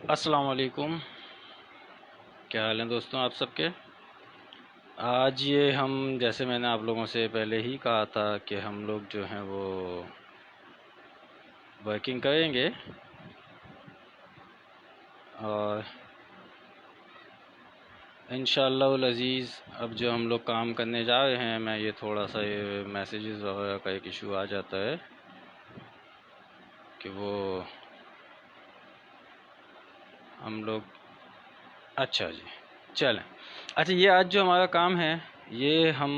अस्सलाम वालेकुम। क्या हाल है दोस्तों आप सबके। आज ये हम जैसे मैंने आप लोगों से पहले ही कहा था कि हम लोग जो हैं वो वर्किंग करेंगे और इंशाअल्लाह अज़ीज़ अब जो हम लोग काम करने जा रहे हैं, मैं ये थोड़ा सा ये मैसेजेस वगैरह का एक इशू आ जाता है कि वो हम लोग अच्छा जी चलें। अच्छा, ये आज जो हमारा काम है ये हम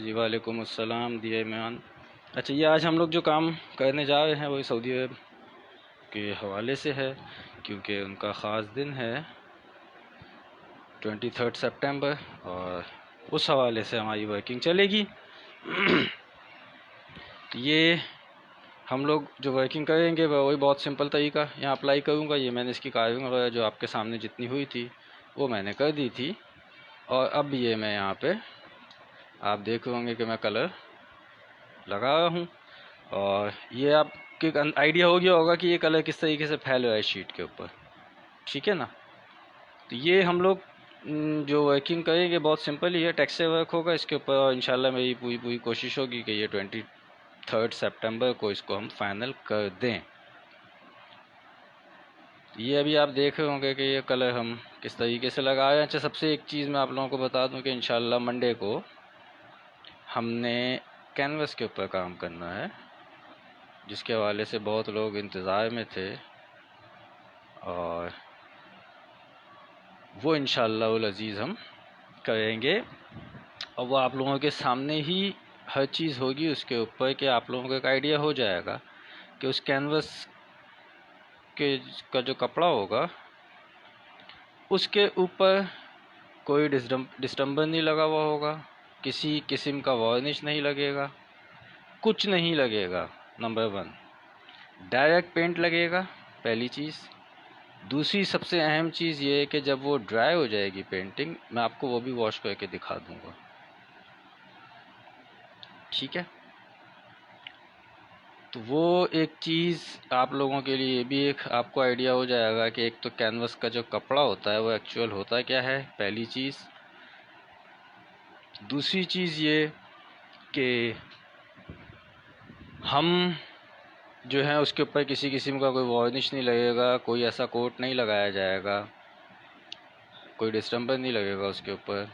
जी वालेकुम अस्सलाम दिए ईमान। अच्छा, ये आज हम लोग जो काम करने जा रहे हैं वो सऊदी अरब के हवाले से है, क्योंकि उनका ख़ास दिन है 23 सितंबर, और उस हवाले से हमारी वर्किंग चलेगी। तो ये हम लोग जो वर्किंग करेंगे वह वही बहुत सिंपल तरीका यहाँ अप्लाई करूँगा। ये मैंने इसकी कार्विंग वगैरह जो आपके सामने जितनी हुई थी वो मैंने कर दी थी, और अब ये मैं यहाँ पे आप देख रहे होंगे कि मैं कलर लगा रहा हूँ, और ये आपके आइडिया हो गया होगा कि ये कलर किस तरीके से फैल रहा है शीट के ऊपर। ठीक है ना। तो ये हम लोग जो वर्किंग करेंगे बहुत सिंपल ही है, टेक्सचर वर्क होगा इसके ऊपर, और इंशाल्लाह मेरी पूरी पूरी कोशिश होगी कि ये 23 सितंबर को इसको हम फाइनल कर दें। ये अभी आप देख रहे होंगे कि ये कलर हम किस तरीके से लगा रहे हैं। अच्छा, सबसे एक चीज़ मैं आप लोगों को बता दूं कि इंशाल्लाह मंडे को हमने कैनवस के ऊपर काम करना है, जिसके हवाले से बहुत लोग इंतज़ार में थे, और वो इंशाअल्लाह अज़ीज़ हम करेंगे, और वो आप लोगों के सामने ही हर चीज़ होगी उसके ऊपर, कि आप लोगों को एक आइडिया हो जाएगा कि उस कैनवस के का जो कपड़ा होगा उसके ऊपर कोई डिस्टम्बर नहीं लगा हुआ होगा, किसी किस्म का वार्निश नहीं लगेगा, कुछ नहीं लगेगा। नंबर 1 डायरेक्ट पेंट लगेगा, पहली चीज़। दूसरी सबसे अहम चीज़ ये है कि जब वो ड्राई हो जाएगी पेंटिंग, मैं आपको वो भी वॉश करके दिखा दूंगा। ठीक है। तो वो एक चीज़ आप लोगों के लिए भी एक आपको आइडिया हो जाएगा कि एक तो कैनवस का जो कपड़ा होता है वो एक्चुअल होता क्या है, पहली चीज़। दूसरी चीज़ ये कि हम जो है उसके ऊपर किसी किस्म का कोई वार्निश नहीं लगेगा, कोई ऐसा कोट नहीं लगाया जाएगा, कोई डिस्टेंबर नहीं लगेगा उसके ऊपर,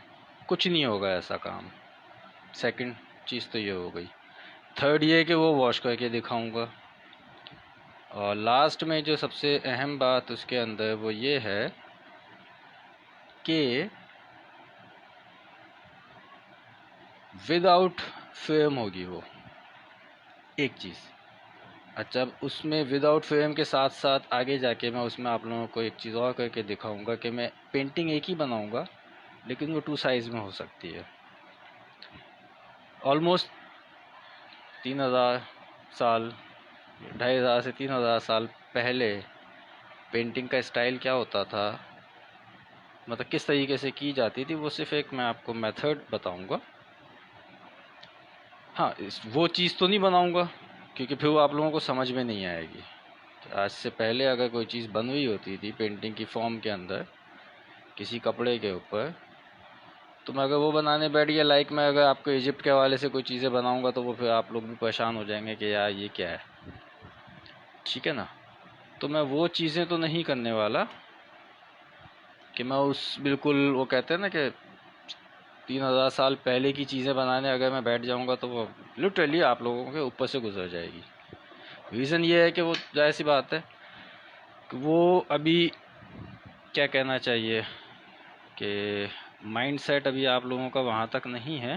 कुछ नहीं होगा ऐसा काम। सेकंड चीज़ तो ये हो गई। थर्ड ये कि वो वॉश करके दिखाऊंगा। और लास्ट में जो सबसे अहम बात उसके अंदर वो ये है कि विदाउट फ्रेम होगी वो एक चीज़। अच्छा, अब उसमें विदाउट फ्रेम के साथ साथ आगे जाके मैं उसमें आप लोगों को एक चीज़ और करके दिखाऊंगा कि मैं पेंटिंग एक ही बनाऊंगा, लेकिन वो 2 साइज़ में हो सकती है। ऑलमोस्ट 3000 साल, 2500 से 3000 साल पहले पेंटिंग का स्टाइल क्या होता था, मतलब किस तरीके से की जाती थी, वो सिर्फ एक मैं आपको मेथड बताऊंगा। हाँ, वो चीज़ तो नहीं बनाऊंगा क्योंकि फिर वो आप लोगों को समझ में नहीं आएगी। तो आज से पहले अगर कोई चीज़ बन हुई होती थी पेंटिंग की फॉर्म के अंदर किसी कपड़े के ऊपर, तो मैं अगर वो बनाने बैठ गया, लाइक मैं अगर आपको इजिप्ट के हवाले से कोई चीज़ें बनाऊंगा, तो वो फिर आप लोग भी परेशान हो जाएंगे कि यार ये क्या है। ठीक है ना। तो मैं वो चीज़ें तो नहीं करने वाला कि मैं उस बिल्कुल वो कहते हैं ना कि 3000 साल पहले की चीज़ें बनाने अगर मैं बैठ जाऊंगा तो वो लिटरली आप लोगों के ऊपर से गुजर जाएगी। रीज़न ये है कि वो जाहिर सी बात है कि वो अभी क्या कहना चाहिए कि माइंडसेट अभी आप लोगों का वहाँ तक नहीं है,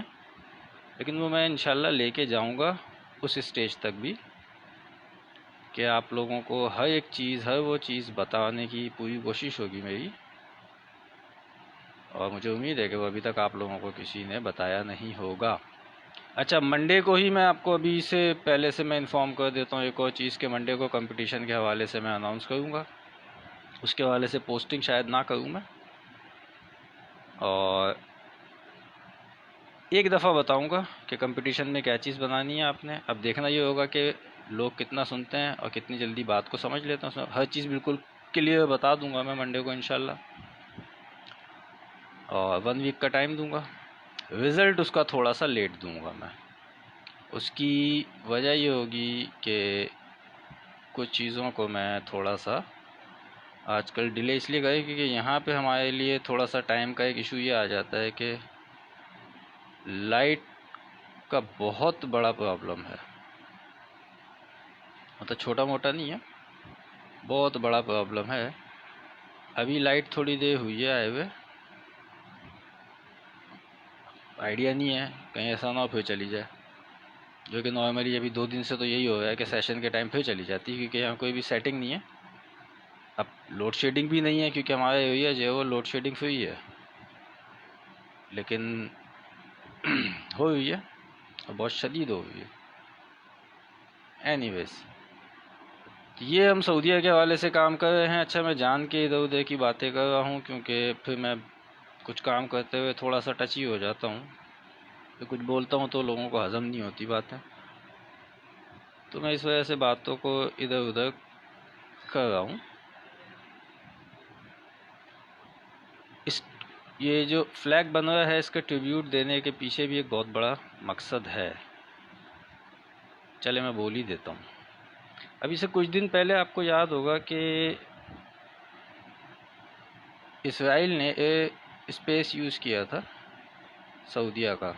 लेकिन वो मैं इंशाल्लाह लेके जाऊंगा उस स्टेज तक भी कि आप लोगों को हर एक चीज़, हर वो चीज़ बताने की पूरी कोशिश होगी मेरी, और मुझे उम्मीद है कि वो अभी तक आप लोगों को किसी ने बताया नहीं होगा। अच्छा, मंडे को ही मैं आपको अभी से पहले से मैं इन्फॉर्म कर देता हूँ एक और चीज़ कि मंडे को कंपटीशन के हवाले से मैं अनाउंस करूँगा, उसके हवाले से पोस्टिंग शायद ना करूँ मैं, और एक दफ़ा बताऊँगा कि कंपटीशन में क्या चीज़ बनानी है आपने। अब देखना ये होगा कि लोग कितना सुनते हैं और कितनी जल्दी बात को समझ लेते हैं, उसमें हर चीज़ बिल्कुल क्लियर बता दूंगा मैं मंडे को इंशाल्लाह, और 1 वीक का टाइम दूंगा। रिज़ल्ट उसका थोड़ा सा लेट दूंगा मैं। उसकी वजह ये होगी कि कुछ चीज़ों को मैं थोड़ा सा आजकल डिले इसलिए करे क्योंकि यहाँ पे हमारे लिए थोड़ा सा टाइम का एक इशू ये आ जाता है कि लाइट का बहुत बड़ा प्रॉब्लम है। मतलब छोटा मोटा नहीं है, बहुत बड़ा प्रॉब्लम है। अभी लाइट थोड़ी देर हुई है आए हुए, आइडिया नहीं है कहीं ऐसा ना हो फिर चली जाए, जो कि नॉर्मली अभी 2 दिन से तो यही हो रहा है कि सेशन के टाइम फिर चली जाती है, क्योंकि यहाँ कोई भी सेटिंग नहीं है। अब लोड शेडिंग भी नहीं है क्योंकि हमारा एरिया जो है वो लोड शेडिंग फ्री है, लेकिन हो हुई है और बहुत शदीद हो हुई है। एनीवेज, तो ये हम सऊदीया के हवाले से काम कर रहे हैं। अच्छा, मैं जान के इधर उधर की बातें कर रहा हूँ क्योंकि फिर मैं कुछ काम करते हुए थोड़ा सा टची हो जाता हूँ, तो कुछ बोलता हूँ तो लोगों को हजम नहीं होती बातें, तो मैं इस वजह से बातों को इधर उधर कर रहा हूँ। इस ये जो फ्लैग बन रहा है इसका ट्रिब्यूट देने के पीछे भी एक बहुत बड़ा मकसद है। चले मैं बोल ही देता हूँ। अभी से कुछ दिन पहले आपको याद होगा कि इसराइल ने स्पेस यूज़ किया था सऊदीया का,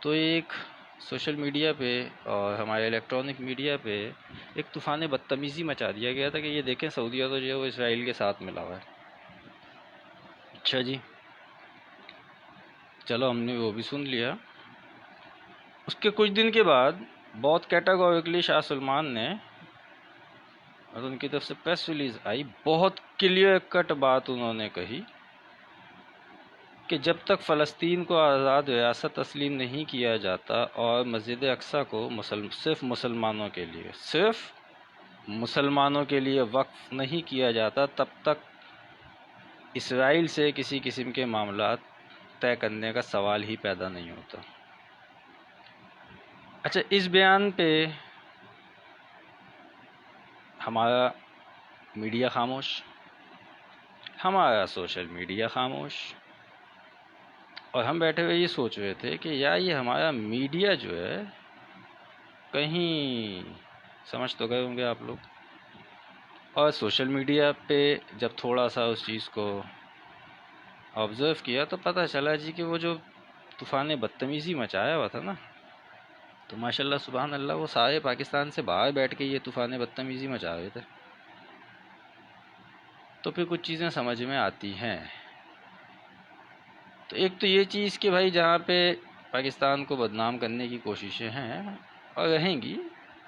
तो एक सोशल मीडिया पे और हमारे इलेक्ट्रॉनिक मीडिया पे एक तूफ़ान बदतमीज़ी मचा दिया गया था कि ये देखें सऊदीया तो जो है वो इसराइल के साथ मिला हुआ है। अच्छा जी, चलो हमने वो भी सुन लिया। उसके कुछ दिन के बाद बहुत कैटेगोरिकली शाह सलमान ने और उनकी तरफ से प्रेस रिलीज़ आई, बहुत क्लियर कट बात उन्होंने कही कि जब तक फ़लस्तीन को आज़ाद रियासत तस्लीम नहीं किया जाता और मस्जिद अक्सा को सिर्फ मुसलमानों के लिए वक्फ नहीं किया जाता, तब तक इसराइल से किसी किस्म के मामलात तय करने का सवाल ही पैदा नहीं होता। अच्छा, इस बयान पे हमारा मीडिया खामोश, हमारा सोशल मीडिया खामोश, और हम बैठे हुए ये सोच रहे थे कि यार ये हमारा मीडिया जो है कहीं, समझ तो गए होंगे आप लोग, और सोशल मीडिया पे जब थोड़ा सा उस चीज़ को ऑब्ज़र्व किया तो पता चला जी कि वो जो तूफ़ान बदतमीज़ी मचाया हुआ था ना, तो माशाल्लाह सुभान अल्लाह वो सारे पाकिस्तान से बाहर बैठ के ये तूफ़ान बदतमीज़ी मचा रहे थे। तो फिर कुछ चीज़ें समझ में आती हैं। तो एक तो ये चीज़ कि भाई जहाँ पे पाकिस्तान को बदनाम करने की कोशिशें हैं और रहेंगी,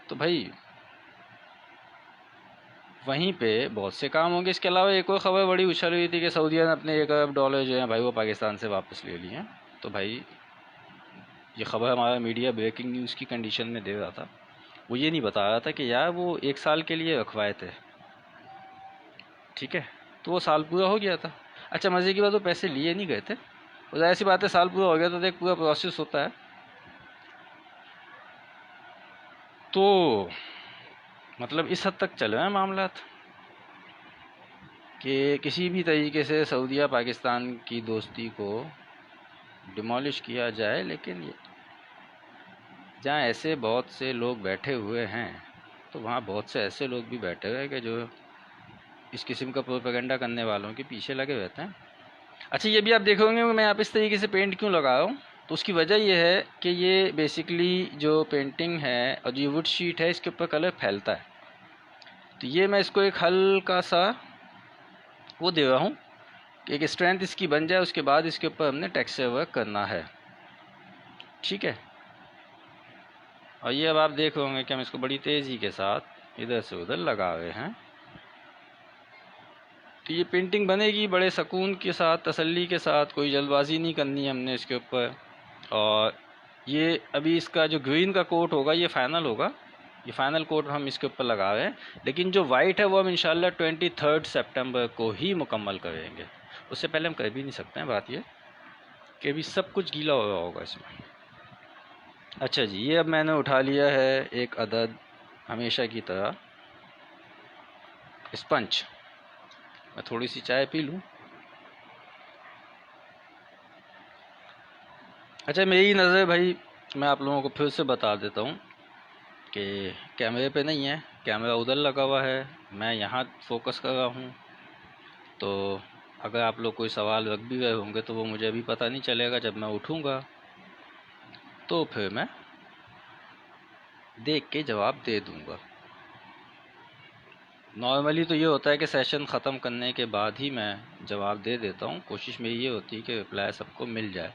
तो भाई वहीं पे बहुत से काम होंगे। इसके अलावा एक और ख़बर बड़ी उछल रही थी कि सऊदीया ने अपने $1 अरब जो हैं भाई वो पाकिस्तान से वापस ले लिए हैं। तो भाई ये ख़बर हमारा मीडिया ब्रेकिंग न्यूज़ की कंडीशन में दे रहा था, वो ये नहीं बता रहा था कि यार वो 1 साल के लिए रखवाए थे, ठीक है, तो वो साल पूरा हो गया था। अच्छा, मज़े की बात, वो पैसे लिए नहीं गए थे, वो ज़ाहिर सी बात है साल पूरा हो गया तो एक पूरा प्रोसेस होता है। तो मतलब इस हद तक चल रहे हैं मामला कि किसी भी तरीके से सऊदीया पाकिस्तान की दोस्ती को डिमोलिश किया जाए, लेकिन जहाँ ऐसे बहुत से लोग बैठे हुए हैं तो वहाँ बहुत से ऐसे लोग भी बैठे हुए हैं कि जो इस किस्म का प्रोपेगेंडा करने वालों के पीछे लगे रहते हैं। अच्छा, ये भी आप देखोगे मैं यहाँ पे इस तरीके से पेंट क्यों लगा रहा हूँ, तो उसकी वजह यह है कि ये बेसिकली जो पेंटिंग है और जो वुड शीट है इसके ऊपर कलर फैलता है, तो ये मैं इसको एक हल्का सा वो दे रहा हूँ कि एक स्ट्रेंथ इसकी बन जाए, उसके बाद इसके ऊपर हमने टेक्सचर वर्क करना है, ठीक है। और ये अब आप देख रहे होंगे कि हम इसको बड़ी तेज़ी के साथ इधर से उधर लगा रहे हैं, तो ये पेंटिंग बनेगी बड़े सुकून के साथ, तसल्ली के साथ, कोई जल्दबाजी नहीं करनी है हमने इसके ऊपर। और ये अभी इसका जो ग्रीन का कोट होगा ये फ़ाइनल होगा, ये फ़ाइनल कोट हम इसके ऊपर लगा रहे हैं, लेकिन जो वाइट है वो हम इंशाल्लाह 23 सितंबर को ही मुकम्मल करेंगे, उससे पहले हम कर भी नहीं सकते हैं। बात ये कि अभी सब कुछ गीला हो रहा होगा इसमें। अच्छा जी, ये अब मैंने उठा लिया है एक अदद हमेशा की तरह स्पंज। मैं थोड़ी सी चाय पी लूँ। अच्छा, मेरी नज़र भाई, मैं आप लोगों को फिर से बता देता हूँ कि कैमरे पे नहीं है, कैमरा उधर लगा हुआ है, मैं यहाँ फोकस कर रहा हूँ। तो अगर आप लोग कोई सवाल रख भी गए होंगे तो वो मुझे अभी पता नहीं चलेगा। जब मैं उठूँगा तो फिर मैं देख के जवाब दे दूँगा। नॉर्मली तो ये होता है कि सेशन ख़त्म करने के बाद ही मैं जवाब दे देता हूँ। कोशिश मेरी ये होती है कि रिप्लाई सबको मिल जाए।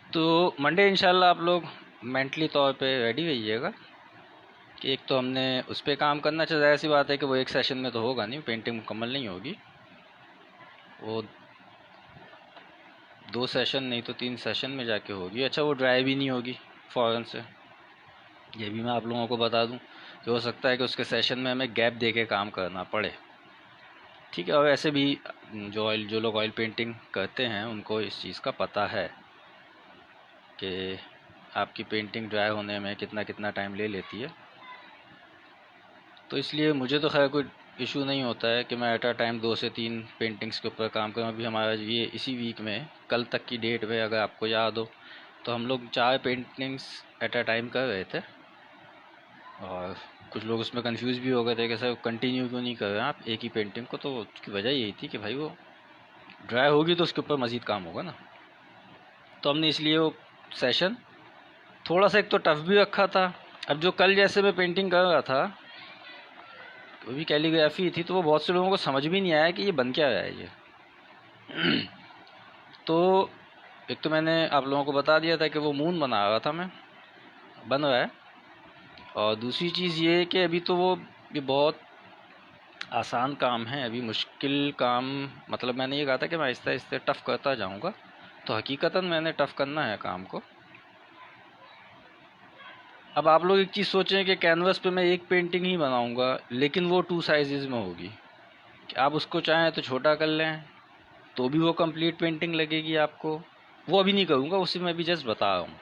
तो मंडे इंशाल्लाह आप लोग मेंटली तौर पे रेडी रहिएगा कि एक तो हमने उस पर काम करना चाहिए। ज़ाहिर सी बात है कि वो एक सेशन में तो होगा नहीं, पेंटिंग मुकम्मल नहीं होगी। वो 2 सेशन नहीं तो 3 सेशन में जाके होगी। अच्छा, वो ड्राई भी नहीं होगी फ़ौरन से, ये भी मैं आप लोगों को बता दूं कि हो सकता है कि उसके सेशन में हमें गैप दे के काम करना पड़े। ठीक है। और ऐसे भी जो लोग ऑयल पेंटिंग करते हैं उनको इस चीज़ का पता है कि आपकी पेंटिंग ड्राई होने में कितना कितना टाइम ले लेती है। तो इसलिए मुझे तो खैर कोई इशू नहीं होता है कि मैं एट अ टाइम 2 से 3 पेंटिंग्स के ऊपर काम करूँ। अभी हमारा ये इसी वीक में, कल तक की डेट में अगर आपको याद हो, तो हम लोग 4 पेंटिंग्स एट अ टाइम कर रहे थे। और कुछ लोग उसमें कंफ्यूज भी हो गए थे कि सर कंटिन्यू क्यों नहीं कर रहे हैं आप एक ही पेंटिंग को। तो उसकी वजह यही थी कि भाई वो ड्राई होगी तो उसके ऊपर मज़ीद काम होगा ना। तो हमने इसलिए वो सेशन थोड़ा सा एक तो टफ भी रखा था। अब जो कल जैसे मैं पेंटिंग कर रहा था, वो भी कैलीग्राफी थी, तो वो बहुत से लोगों को समझ भी नहीं आया कि ये बन क्या रहा है ये। तो एक तो मैंने आप लोगों को बता दिया था कि वो मून बना रहा था मैं, बन रहा है। और दूसरी चीज़ ये कि अभी तो वो ये बहुत आसान काम है, अभी मुश्किल काम, मतलब मैंने ये कहा था कि मैं आहिस्ता आहिस्ता टफ़ करता जाऊंगा। तो हकीकतन मैंने टफ़ करना है काम को। अब आप लोग एक चीज़ सोचें कि कैनवस पे मैं एक पेंटिंग ही बनाऊंगा, लेकिन वो 2 साइज़ में होगी। कि आप उसको चाहें तो छोटा कर लें तो भी वो कंप्लीट पेंटिंग लगेगी आपको। वो अभी नहीं करूँगा, उसी में भी जस्ट बता रहा हूँ।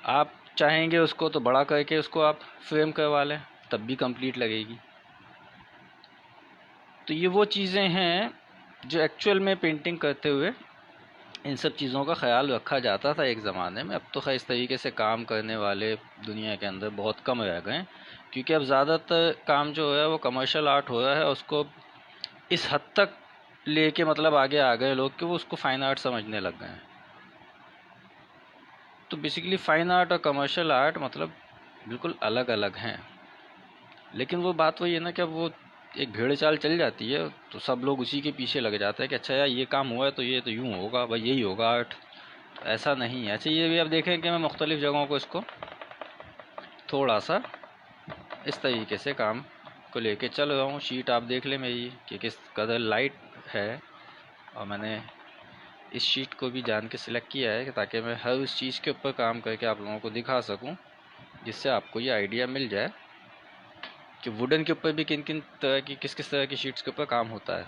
आप चाहेंगे उसको तो बड़ा करके उसको आप फ्रेम करवा लें, तब भी कंप्लीट लगेगी। तो ये वो चीज़ें हैं जो एक्चुअल में पेंटिंग करते हुए इन सब चीज़ों का ख्याल रखा जाता था एक ज़माने में। अब तो खैर इस तरीके से काम करने वाले दुनिया के अंदर बहुत कम रह गए, क्योंकि अब ज़्यादातर काम जो है वो कमर्शियल आर्ट हो रहा है। उसको इस हद तक लेके मतलब आगे आ गए लोग कि वो उसको फ़ाइन आर्ट समझने लग गए हैं। तो बेसिकली फ़ाइन आर्ट और कमर्शियल आर्ट मतलब बिल्कुल अलग अलग हैं। लेकिन वो बात वही है ना कि अब वो एक भेड़ चाल चल जाती है तो सब लोग उसी के पीछे लग जाते हैं कि अच्छा यार ये काम हुआ है तो ये तो यूँ होगा भाई, यही होगा आर्ट। तो ऐसा नहीं है। अच्छा, ये भी आप देखें कि मैं मुख्तलिफ़ जगहों को इसको थोड़ा सा इस तरीके से काम को लेके चल रहा हूँ। शीट आप देख लें मेरी कि किस कदर लाइट है, और मैंने इस शीट को भी जान के सिलेक्ट किया है कि ताकि मैं हर उस चीज़ के ऊपर काम करके आप लोगों को दिखा सकूं, जिससे आपको ये आइडिया मिल जाए कि वुडन के ऊपर भी किन किन तरह की, किस किस तरह की शीट्स के ऊपर काम होता है।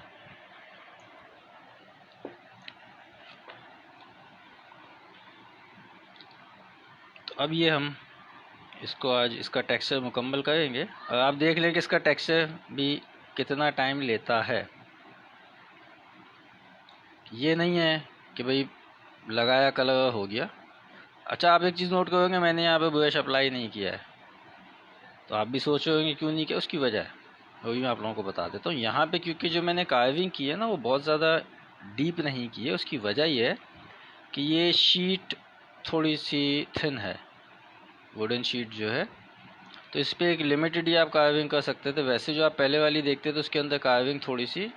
तो अब ये हम इसको आज इसका टेक्सचर मुकम्मल करेंगे, और आप देख लें कि इसका टेक्सचर भी कितना टाइम लेता है। ये नहीं है कि भाई लगाया कलर हो गया। अच्छा, आप एक चीज़ नोट करोगे, मैंने यहाँ पे ब्रश अप्लाई नहीं किया है। तो आप भी सोच रहे होंगे क्यों नहीं किया, उसकी वजह है वो भी मैं आप लोगों को बता देता हूँ। यहाँ पे क्योंकि जो मैंने कार्विंग की है ना वो बहुत ज़्यादा डीप नहीं की है। उसकी वजह ये है कि ये शीट थोड़ी सी थिन है, वुडन शीट जो है। तो इस पर एक लिमिटेड ही आप कार्विंग कर सकते थे। वैसे जो आप पहले वाली देखते थे उसके अंदर कार्विंग थोड़ी सी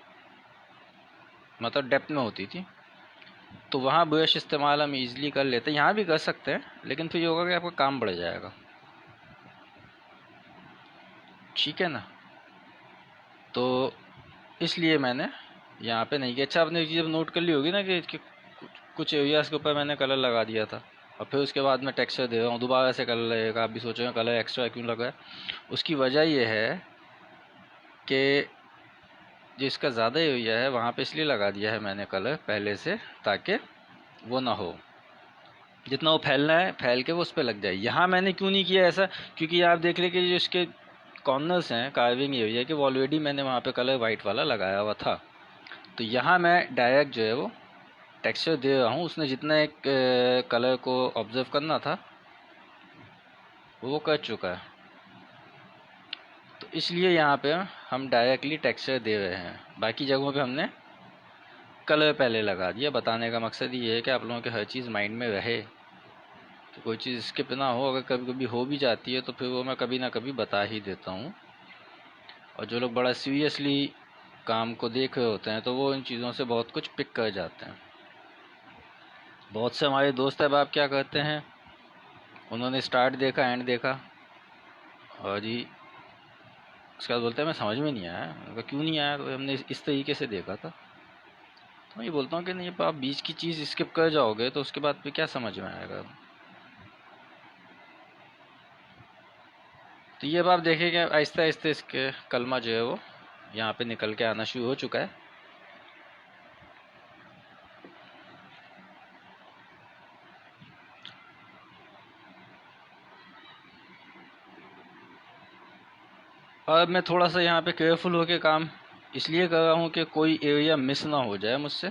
मतलब डेप्थ में होती थी, तो वहाँ ब्रश इस्तेमाल हम ईज़िली कर लेते हैं। यहाँ भी कर सकते हैं, लेकिन फिर ये होगा कि आपका काम बढ़ जाएगा। ठीक है ना। तो इसलिए मैंने यहाँ पे नहीं किया। अच्छा, आपने एक चीज़ नोट कर ली होगी ना कि कुछ एरियाज़ के ऊपर मैंने कलर लगा दिया था, और फिर उसके बाद मैं टेक्सचर दे रहा हूँ, दोबारा से कलर लगेगा। आप भी सोचोगे कलर एक्स्ट्रा क्यों लगा है। उसकी वजह ये है कि जो इसका ज़्यादा एरिया है वहाँ पे इसलिए लगा दिया है मैंने कलर पहले से, ताकि वो ना हो। जितना वो फैलना है फैल के वो उस पर लग जाए। यहाँ मैंने क्यों नहीं किया ऐसा, क्योंकि आप देख रहे कि जो इसके कॉर्नर्स हैं कार्विंग ये हुई है कि वो ऑलरेडी मैंने वहाँ पे कलर वाइट वाला लगाया हुआ था। तो यहाँ मैं डायरेक्ट जो है वो टेक्सचर दे रहा हूँ, उसने जितना एक कलर को ऑब्जर्व करना था वो कर चुका है। तो इसलिए यहाँ पे हम डायरेक्टली टेक्सचर दे रहे हैं, बाकी जगहों पे हमने कलर पहले लगा दिया। बताने का मकसद ये है कि आप लोगों के हर चीज़ माइंड में रहे, तो कोई चीज़ स्किप ना हो। अगर कभी कभी हो भी जाती है तो फिर वो मैं कभी ना कभी बता ही देता हूँ। और जो लोग बड़ा सीरियसली काम को देख रहे होते हैं तो वो इन चीज़ों से बहुत कुछ पिक कर जाते हैं। बहुत से हमारे दोस्त अब आप क्या करते हैं, उन्होंने स्टार्ट देखा एंड देखा और जी उसके बाद बोलते हैं मैं समझ में नहीं आया। उनका क्यों नहीं आया, तो हमने इस तरीके से देखा था। तो मैं ये बोलता हूँ कि नहीं, आप बीच की चीज़ स्किप कर जाओगे तो उसके बाद फिर क्या समझ में आएगा। तो ये अब आप देखेंगे आहिस्ता आहिस्ता इसके कलमा जो है वो यहाँ पे निकल के आना शुरू हो चुका है। और अब मैं थोड़ा सा यहाँ पे केयरफुल होके काम इसलिए कर रहा हूँ कि कोई एरिया मिस ना हो जाए मुझसे।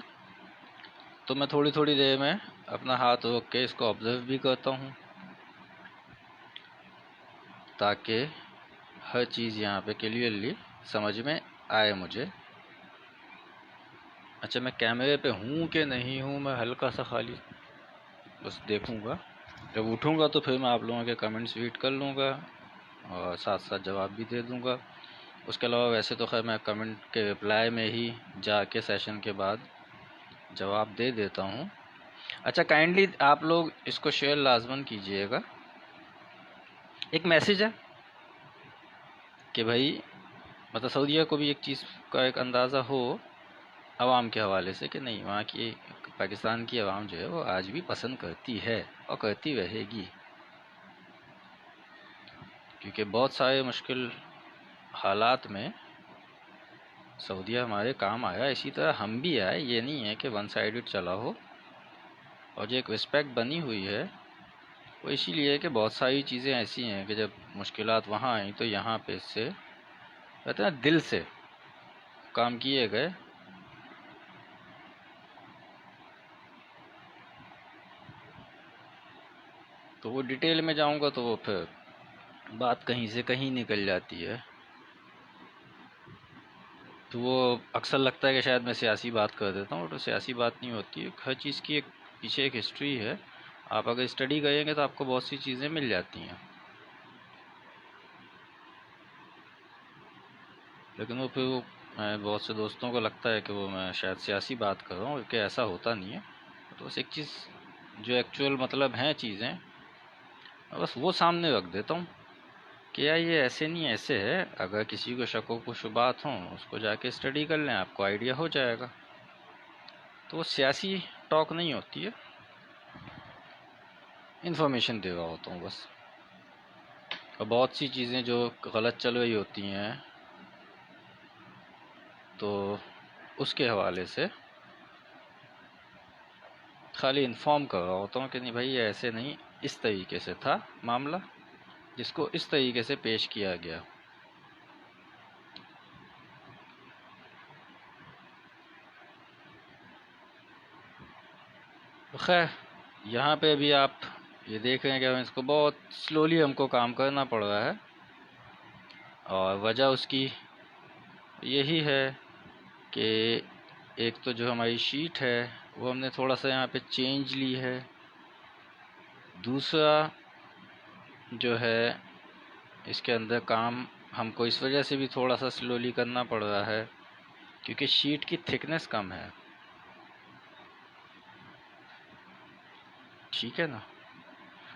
तो मैं थोड़ी थोड़ी देर में अपना हाथ रोक के इसको ऑब्जर्व भी करता हूँ ताकि हर चीज़ यहाँ पे क्लियरली समझ में आए मुझे। अच्छा, मैं कैमरे पे हूँ कि नहीं हूँ, मैं हल्का सा खाली बस देखूँगा। जब उठूँगा तो फिर मैं आप लोगों के कमेंट्स रीड कर लूँगा और साथ साथ जवाब भी दे दूँगा। उसके अलावा वैसे तो खैर मैं कमेंट के रिप्लाई में ही जाके सेशन के बाद जवाब दे देता हूँ। अच्छा, काइंडली आप लोग इसको शेयर लाजमन कीजिएगा। एक मैसेज है कि भाई मतलब सऊदीया को भी एक चीज़ का एक अंदाज़ा हो आवाम के हवाले से कि नहीं, वहाँ की पाकिस्तान की आवाम जो है वो आज भी पसंद करती है और करती रहेगी, क्योंकि बहुत सारे मुश्किल हालात में सऊदीया हमारे काम आया। इसी तरह हम भी आए, ये नहीं है कि वन साइडेड चला हो। और जो एक रिस्पेक्ट बनी हुई है वो इसीलिए है कि बहुत सारी चीज़ें ऐसी हैं कि जब मुश्किलात वहाँ आई तो यहाँ पे इससे कहते हैं दिल से काम किए गए। तो वो डिटेल में जाऊँगा तो वो फिर बात कहीं से कहीं निकल जाती है। तो वो अक्सर लगता है कि शायद मैं सियासी बात कर देता हूँ, तो सियासी बात नहीं होती है। हर चीज़ की एक पीछे एक हिस्ट्री है। आप अगर स्टडी करेंगे तो आपको बहुत सी चीज़ें मिल जाती हैं। लेकिन वो फिर वो मैं बहुत से दोस्तों को लगता है कि वो मैं शायद सियासी बात कर रहा हूँ, कि ऐसा होता नहीं है। तो बस एक चीज़ जो एक्चुअल मतलब हैं चीज़ें, बस वो सामने रख देता हूँ कि यार ये ऐसे नहीं ऐसे है। अगर किसी को शक को शुबात हों उसको जाके स्टडी कर लें, आपको आइडिया हो जाएगा। तो वो सियासी टॉक नहीं होती है, इन्फॉर्मेशन दे रहा होता हूँ बस। और बहुत सी चीज़ें जो गलत चल रही होती हैं तो उसके हवाले से खाली इन्फॉर्म कर रहा होता हूँ कि नहीं भाई ये ऐसे नहीं, इस तरीके से था मामला जिसको इस तरीके से पेश किया गया। तो खैर यहाँ पे भी आप ये देख रहे हैं कि इसको बहुत स्लोली हमको काम करना पड़ रहा है। और वजह उसकी यही है कि एक तो जो हमारी शीट है वो हमने थोड़ा सा यहाँ पे चेंज ली है। दूसरा जो है इसके अंदर काम हमको इस वजह से भी थोड़ा सा स्लोली करना पड़ रहा है क्योंकि शीट की थिकनेस कम है। ठीक है ना।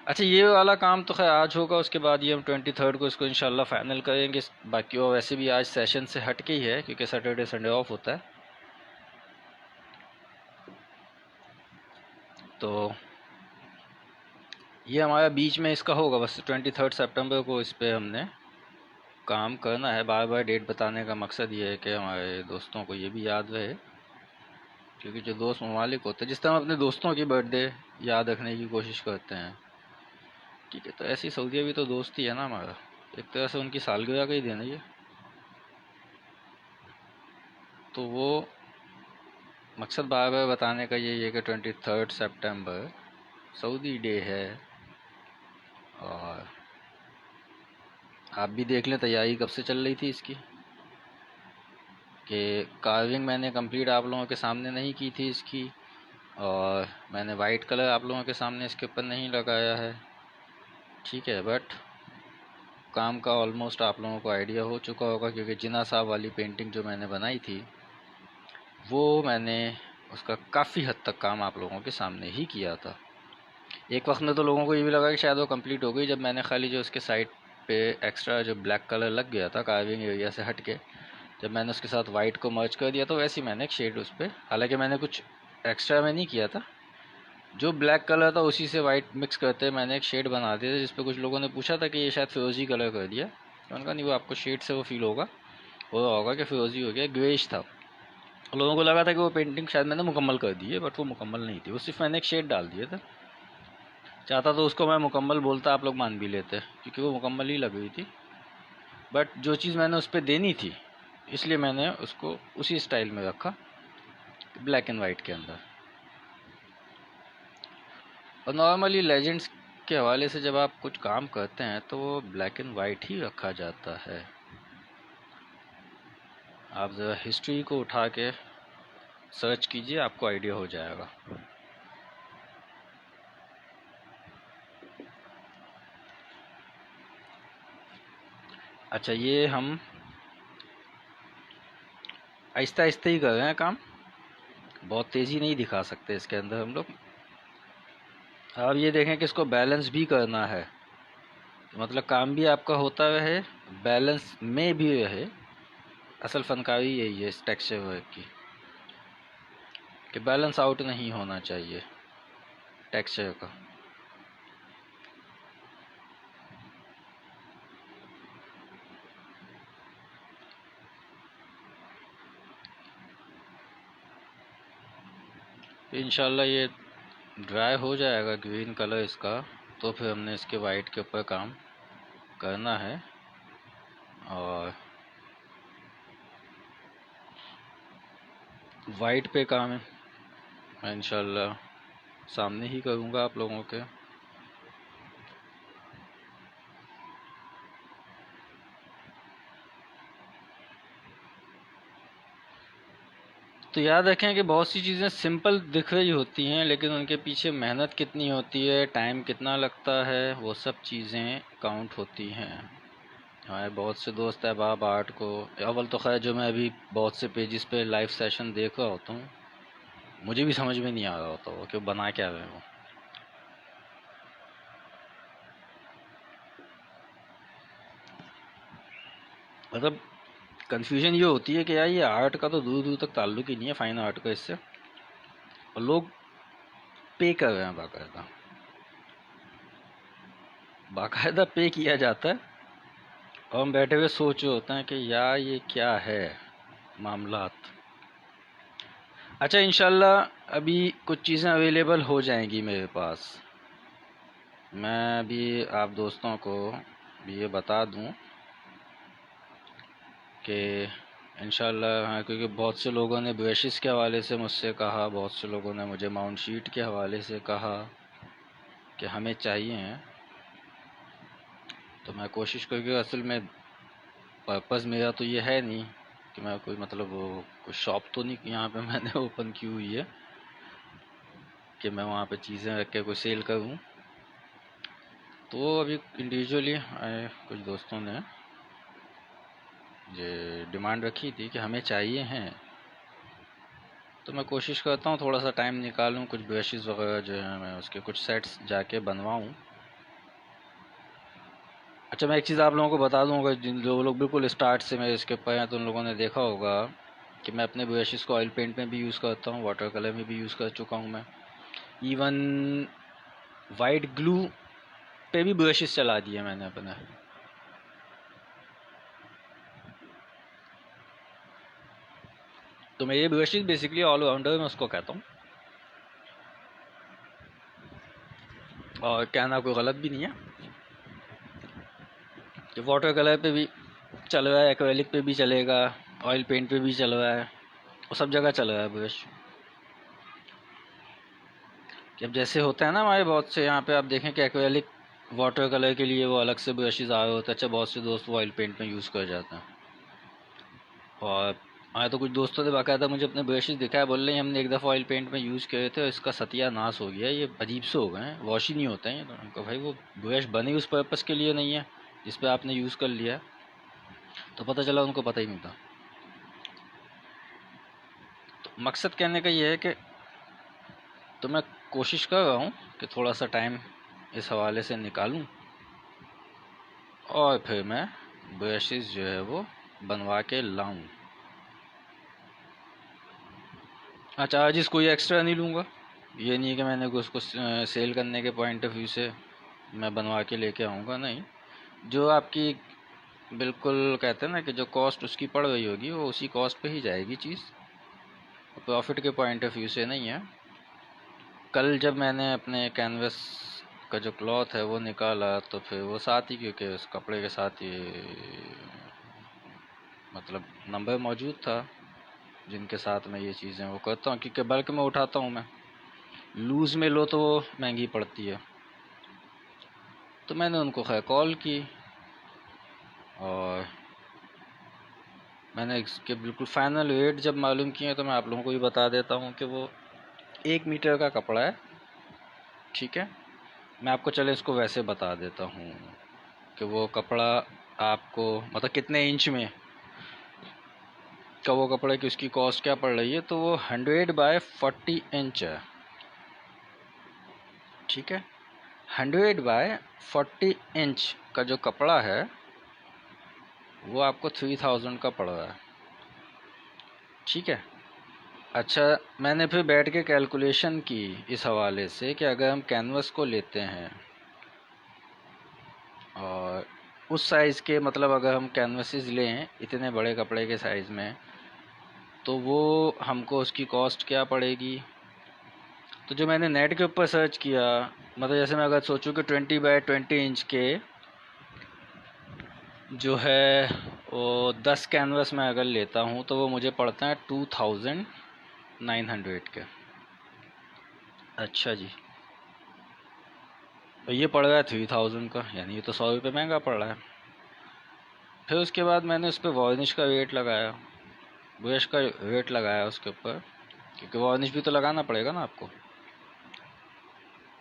अच्छा, ये वाला काम तो खैर आज होगा, उसके बाद ये हम 23 को इसको इंशाल्लाह फाइनल करेंगे। बाकी वो वैसे भी आज सेशन से हट के ही है क्योंकि सैटरडे संडे ऑफ होता है। तो ये हमारा बीच में इसका होगा, बस 23 सितंबर को इस पर हमने काम करना है। बार बार डेट बताने का मकसद ये है कि हमारे दोस्तों को ये भी याद रहे क्योंकि जो दोस्त ममालिक होते हैं, जिस तरह हम अपने दोस्तों की बर्थडे याद रखने की कोशिश करते हैं, ठीक है, तो ऐसी सऊदी भी तो दोस्त ही है ना हमारा, एक तरह से उनकी सालगिरह का ही दिन है ये। तो वो मकसद बार बार बताने का यही है कि 23 सितंबर सऊदी डे है। और आप भी देख लें तैयारी कब से चल रही थी इसकी, कि कार्विंग मैंने कंप्लीट आप लोगों के सामने नहीं की थी इसकी, और मैंने वाइट कलर आप लोगों के सामने इसके ऊपर नहीं लगाया है, ठीक है। बट काम का ऑलमोस्ट आप लोगों को आइडिया हो चुका होगा, क्योंकि जिना साहब वाली पेंटिंग जो मैंने बनाई थी वो मैंने उसका काफ़ी हद तक काम आप लोगों के सामने ही किया था। एक वक्त में तो लोगों को ये भी लगा कि शायद वो कंप्लीट हो गई, जब मैंने खाली जो उसके साइड पे एक्स्ट्रा जो ब्लैक कलर लग गया था कार्विंग एरिया से हट के, जब मैंने उसके साथ वाइट को मर्ज कर दिया तो वैसे ही मैंने एक शेड उस पर, हालांकि मैंने कुछ एक्स्ट्रा में नहीं किया था, जो ब्लैक कलर था उसी से वाइट मिक्स करते मैंने एक शेड बना दिया था, जिसपे कुछ लोगों ने पूछा था कि ये शायद फिरोजी कलर कर दिया। तो उनका नहीं, वो आपको शेड से वो फील होगा, हो रहा होगा कि फिरोजी हो गया, ग्रेइश था। लोगों को लगा था कि वो पेंटिंग शायद मैंने मुकम्मल कर दी है, बट वो मुकम्मल नहीं थी, वो सिर्फ मैंने एक शेड डाल दिया था। चाहता तो उसको मैं मुकम्मल बोलता, आप लोग मान भी लेते, क्योंकि वो मुकम्मल ही लग रही थी। बट जो चीज़ मैंने उस पर देनी थी, इसलिए मैंने उसको उसी स्टाइल में रखा, ब्लैक एंड वाइट के अंदर। और नॉर्मली लेजेंड्स के हवाले से जब आप कुछ काम करते हैं तो वो ब्लैक एंड वाइट ही रखा जाता है। आप ज़रा हिस्ट्री को उठा के सर्च कीजिए, आपको आइडिया हो जाएगा। अच्छा, ये हम आहिस्ता आहिस्ता ही कर रहे हैं काम, बहुत तेज़ी नहीं दिखा सकते इसके अंदर हम लोग। आप ये देखें कि इसको बैलेंस भी करना है, मतलब काम भी आपका होता रहे, बैलेंस में भी रहे। असल फनकारी यही है इस टेक्सचर वर्क की, कि बैलेंस आउट नहीं होना चाहिए टेक्सचर का। तो इंशाल्लाह ये ड्राई हो जाएगा ग्रीन कलर इसका, तो फिर हमने इसके वाइट के ऊपर काम करना है। और वाइट पे काम है मैं इंशाल्लाह सामने ही करूँगा आप लोगों के। तो याद रखें कि बहुत सी चीज़ें सिंपल दिख रही होती हैं, लेकिन उनके पीछे मेहनत कितनी होती है, टाइम कितना लगता है, वो सब चीज़ें काउंट होती हैं। हमारे बहुत से दोस्त अहबाब आर्ट को, अव्वल तो खैर जो मैं अभी बहुत से पेजेस पे लाइव सेशन देख रहा होता हूँ, मुझे भी समझ में नहीं आ रहा होता वो कि बना क्या रहे हो। मतलब कन्फ्यूजन ये होती है कि यार ये आर्ट का तो दूर दूर तक ताल्लुक ही नहीं है फाइन आर्ट का इससे, और लोग पे कर रहे हैं, बाकायदा बाकायदा पे किया जाता है, और हम बैठे हुए सोच रहे होते हैं कि यार ये क्या है मामलात। अच्छा, इंशाल्लाह अभी कुछ चीज़ें अवेलेबल हो जाएंगी मेरे पास। मैं भी आप दोस्तों को भी ये बता दूं कि इंशाल्लाह, हाँ, क्योंकि बहुत से लोगों ने ब्रशेस के हवाले से मुझसे कहा, बहुत से लोगों ने मुझे माउंट शीट के हवाले से कहा कि हमें चाहिए हैं। तो मैं कोशिश करूँगी, असल में पर्पज़ मेरा तो ये है नहीं कि मैं कोई, मतलब वो कोई शॉप तो नहीं यहाँ पे मैंने ओपन की हुई है कि मैं वहाँ पे चीज़ें रख के कोई सेल करूँ। तो अभी इंडिविजुअली आए कुछ दोस्तों ने ये डिमांड रखी थी कि हमें चाहिए हैं, तो मैं कोशिश करता हूँ थोड़ा सा टाइम निकालूँ, कुछ ब्रशेस वगैरह जो है मैं उसके कुछ सेट्स जाके बनवाऊँ। अच्छा, मैं एक चीज़ आप लोगों को बता दूँ, अगर जिन जो लोग बिल्कुल स्टार्ट से मेरे इसके ऊपर हैं तो उन लोगों ने देखा होगा कि मैं अपने ब्रशेस को ऑयल पेंट में भी यूज़ करता हूँ, वाटर कलर में भी यूज़ कर चुका हूँ मैं, इवन वाइट ग्लू पे भी ब्रशेस चला दिए मैंने अपने। तो मैं ये ब्रशेज बेसिकली ऑलराउंडर मैं उसको कहता हूँ, और कहना कोई गलत भी नहीं है। कि वाटर कलर पे भी चल रहा है, एक्रेलिक पे भी चलेगा, ऑयल पेंट पे भी चल रहा है, वो सब जगह चल रहा है ब्रश। कि अब जैसे होता है ना हमारे बहुत से यहाँ पे आप देखें कि एक्रेलिक वाटर कलर के लिए वो अलग से ब्रशेज आ रहे होते हैं। अच्छा, बहुत से दोस्त वो ऑयल पेंट में यूज़ कर जाते हैं। और हमारे तो कुछ दोस्तों ने बाकायदा मुझे अपने ब्रशेज दिखाया, बोल रहे हैं हमने एक दफ़ा ऑयल पेंट में यूज़ करे थे और इसका सत्यानाश हो गया, ये अजीब से हो गए हैं, वॉश ही नहीं होते हैं। तो उनको भाई वो ब्रश बने उस पर्पज़ के लिए नहीं है जिस पर आपने यूज़ कर लिया। तो पता चला उनको पता ही नहीं था। तो मकसद कहने का ये है कि तो मैं कोशिश कर रहा हूँ कि थोड़ा सा टाइम इस हवाले से निकालूं और फिर मैं ब्रशेस जो है वो बनवा के लाऊं। चार्जेस कोई एक्स्ट्रा नहीं लूँगा। ये नहीं है कि मैंने उसको सेल करने के पॉइंट ऑफ व्यू से मैं बनवा के लेके आऊँगा, नहीं। जो आपकी बिल्कुल कहते हैं ना कि जो कॉस्ट उसकी पड़ रही होगी वो उसी कॉस्ट पे ही जाएगी चीज़, प्रॉफिट के पॉइंट ऑफ व्यू से नहीं है। कल जब मैंने अपने कैनवस का जो क्लॉथ है वो निकाला तो फिर वो साथ ही, क्योंकि उस कपड़े के साथ ही मतलब नंबर मौजूद था जिनके साथ मैं ये चीज़ें वो करता हूँ, क्योंकि बल्क में उठाता हूँ मैं। लूज़ में लो तो वो महंगी पड़ती है। तो मैंने उनको खैर कॉल की और मैंने इसके बिल्कुल फाइनल रेट जब मालूम किए तो मैं आप लोगों को भी बता देता हूँ कि वो 1 मीटर का कपड़ा है, ठीक है। मैं आपको चले इसको वैसे बता देता हूँ कि वो कपड़ा आपको मतलब कितने इंच में का वो कपड़ा की उसकी कॉस्ट क्या पड़ रही है। तो वो 100/40 इंच है, ठीक है। 100/40 इंच का जो कपड़ा है वो आपको 3000 का पड़ रहा है, ठीक है। अच्छा, मैंने फिर बैठ के कैलकुलेशन की इस हवाले से कि अगर हम कैनवस को लेते हैं और उस साइज़ के मतलब अगर हम कैनवसेस लें इतने बड़े कपड़े के साइज़ में तो वो हमको उसकी कॉस्ट क्या पड़ेगी। तो जो मैंने नेट के ऊपर सर्च किया, मतलब जैसे मैं अगर सोचूं कि 20/20 इंच के जो है वो 10 कैनवस में अगर लेता हूँ तो वो मुझे पड़ता है 2900 के। अच्छा जी, तो ये पड़ रहा है 3000 का, यानी ये तो 100 रुपये महंगा पड़ रहा है। फिर उसके बाद मैंने उस पर वार्निश का रेट लगाया, ब्रश का रेट लगाया उसके ऊपर, क्योंकि वार्निश भी तो लगाना पड़ेगा ना आपको।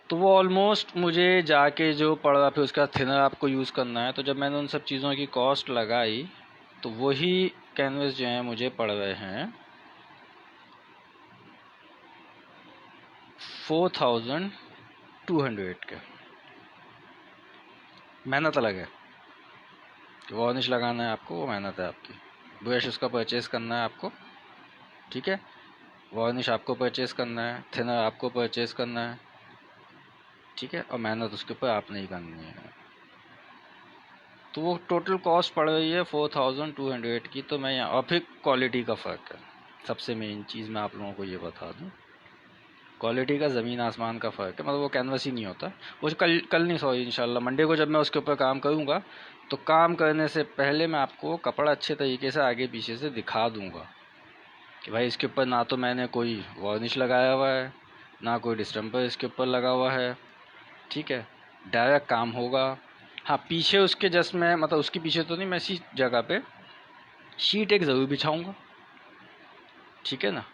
तो वो ऑलमोस्ट मुझे जाके जो पड़ रहा, फिर उसका थिनर आपको यूज़ करना है। तो जब मैंने उन सब चीज़ों की कॉस्ट लगाई तो वही कैनवस जो है मुझे पड़ रहे हैं 4200 के। मेहनत अलग है, वार्निश लगाना है आपको, वो मेहनत है आपकी। ब्रश उसका परचेज़ करना है आपको, ठीक है। वार्निश आपको परचेज़ करना है, थिनर आपको परचेज़ करना है, ठीक है। और मेहनत उसके ऊपर आपने ही करनी है। तो वो टोटल कॉस्ट पड़ रही है 4200 की। तो मैं यहाँ, और फिर क्वालिटी का फ़र्क है, सबसे मेन चीज़ मैं आप लोगों को ये बता दूँ, क्वालिटी का ज़मीन आसमान का फ़र्क है। मतलब वो कैनवस ही नहीं होता। वो कल नहीं, सॉरी, इंशाल्लाह मंडे को जब मैं उसके ऊपर काम करूँगा तो काम करने से पहले मैं आपको कपड़ा अच्छे तरीके से आगे पीछे से दिखा दूँगा कि भाई इसके ऊपर ना तो मैंने कोई वार्निश लगाया हुआ है, ना कोई डिस्टेम्पर इसके ऊपर लगा हुआ है, ठीक है। डायरेक्ट काम होगा। हाँ, पीछे उसके जस्ट मैं मतलब उसके पीछे तो नहीं, मैं इसी जगह पे शीट एक ज़रूर बिछाऊँगा, ठीक है ना,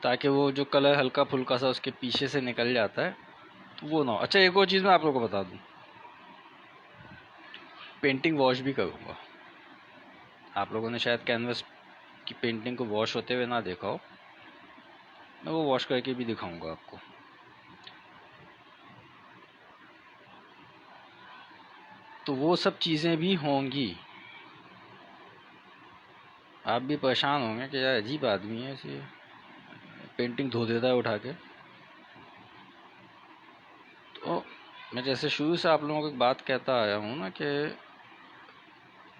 ताकि वो जो कलर हल्का फुल्का सा उसके पीछे से निकल जाता है तो वो ना हो। अच्छा, एक और चीज़ मैं आप लोगों को बता दूँ, पेंटिंग वॉश भी करूँगा। आप लोगों ने शायद कैनवस की पेंटिंग को वॉश होते हुए ना देखा हो, मैं वो वॉश करके भी दिखाऊंगा आपको। तो वो सब चीज़ें भी होंगी। आप भी परेशान होंगे कि यार अजीब आदमी है, ऐसे पेंटिंग धो देता है उठा के। तो मैं जैसे शुरू से आप लोगों को एक बात कहता आया हूँ ना कि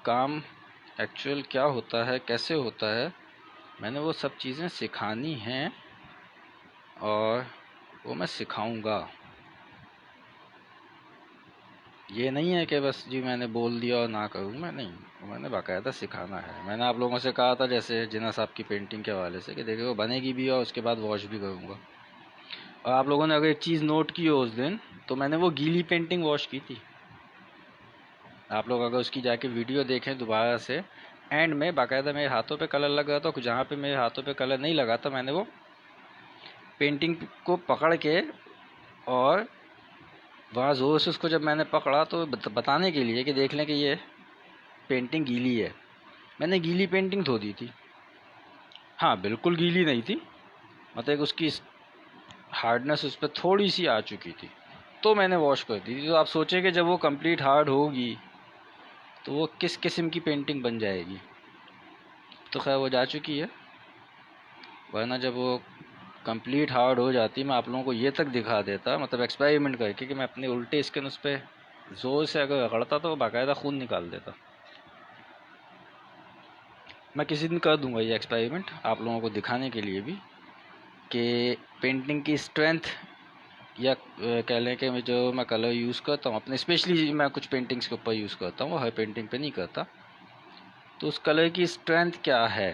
काम एक्चुअल क्या होता है, कैसे होता है, मैंने वो सब चीज़ें सिखानी हैं और वो मैं सिखाऊंगा। ये नहीं है कि बस जी मैंने बोल दिया और ना करूँ मैं, नहीं, मैंने बाकायदा सिखाना है। मैंने आप लोगों से कहा था जैसे जिन्ना साहब की पेंटिंग के हवाले से कि देखिए वो बनेगी भी और उसके बाद वॉश भी करूँगा। और आप लोगों ने अगर एक चीज़ नोट की हो उस दिन, तो मैंने वो गीली पेंटिंग वॉश की थी। आप लोग अगर उसकी जाके वीडियो देखें दोबारा से, एंड में बाकायदा मेरे हाथों पे कलर लग रहा था, जहाँ पे मेरे हाथों पे कलर नहीं लगा था मैंने वो पेंटिंग को पकड़ के, और वहाँ ज़ोर से उसको जब मैंने पकड़ा तो बताने के लिए कि देख लें कि ये पेंटिंग गीली है, मैंने गीली पेंटिंग धो दी थी। हाँ बिल्कुल गीली नहीं थी, मतलब उसकी हार्डनेस उस पर थोड़ी सी आ चुकी थी, तो मैंने वॉश कर दी थी। तो आप सोचें कि जब वो कंप्लीट हार्ड होगी तो वो किस किस्म की पेंटिंग बन जाएगी। तो खैर वो जा चुकी है, वरना जब वो कंप्लीट हार्ड हो जाती मैं आप लोगों को ये तक दिखा देता, मतलब एक्सपेरिमेंट करके कि मैं अपने उल्टे स्किन उस पर ज़ोर से अगर रगड़ता तो वो बाकायदा खून निकाल देता। मैं किसी दिन कर दूंगा ये एक्सपेरिमेंट आप लोगों को दिखाने के लिए भी कि पेंटिंग की स्ट्रेंथ, या कह लें कि जो मैं कलर यूज़ करता हूँ अपने, स्पेशली मैं कुछ पेंटिंग्स के ऊपर यूज़ करता हूँ, हर पेंटिंग पे नहीं करता, तो उस कलर की स्ट्रेंथ क्या है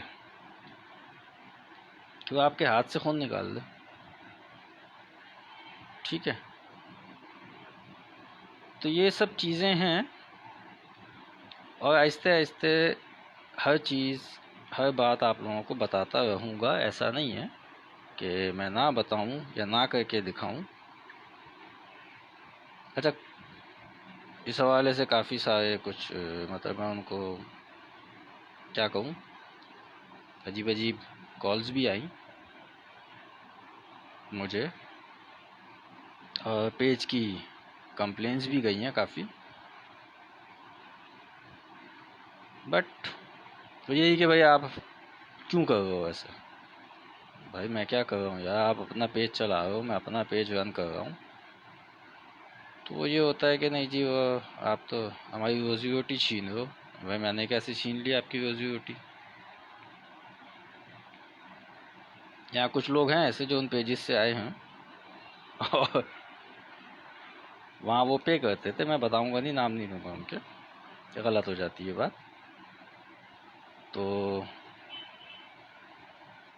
कि वो आपके हाथ से खून निकाल दे। ठीक है, तो ये सब चीज़ें हैं, और आहिस्ते आहिस्ते हर चीज़, हर बात आप लोगों को बताता रहूँगा। ऐसा नहीं है कि मैं ना बताऊँ या ना करके दिखाऊँ। अच्छा, इस हवाले से काफ़ी सारे कुछ मतलब मैं उनको क्या कहूँ, अजीब अजीब कॉल्स भी आई मुझे, और पेज की कंप्लेंट्स भी गई हैं काफ़ी, बट तो यही कि भाई आप क्यों कर रहे हो ऐसा। भाई मैं क्या कर रहा हूँ यार, आप अपना पेज चला रहे हो, मैं अपना पेज रन कर रहा हूँ, तो वो ये होता है कि नहीं जी वो आप तो हमारी रोज़ी रोटी छीन रहे हो। भाई मैंने कैसे छीन ली आपकी रोज़ी रोटी। यहाँ कुछ लोग हैं ऐसे जो उन पेजेस से आए हैं और वहाँ वो पे करते थे, मैं बताऊंगा नहीं, नाम नहीं लूँगा उनके, गलत हो जाती है बात। तो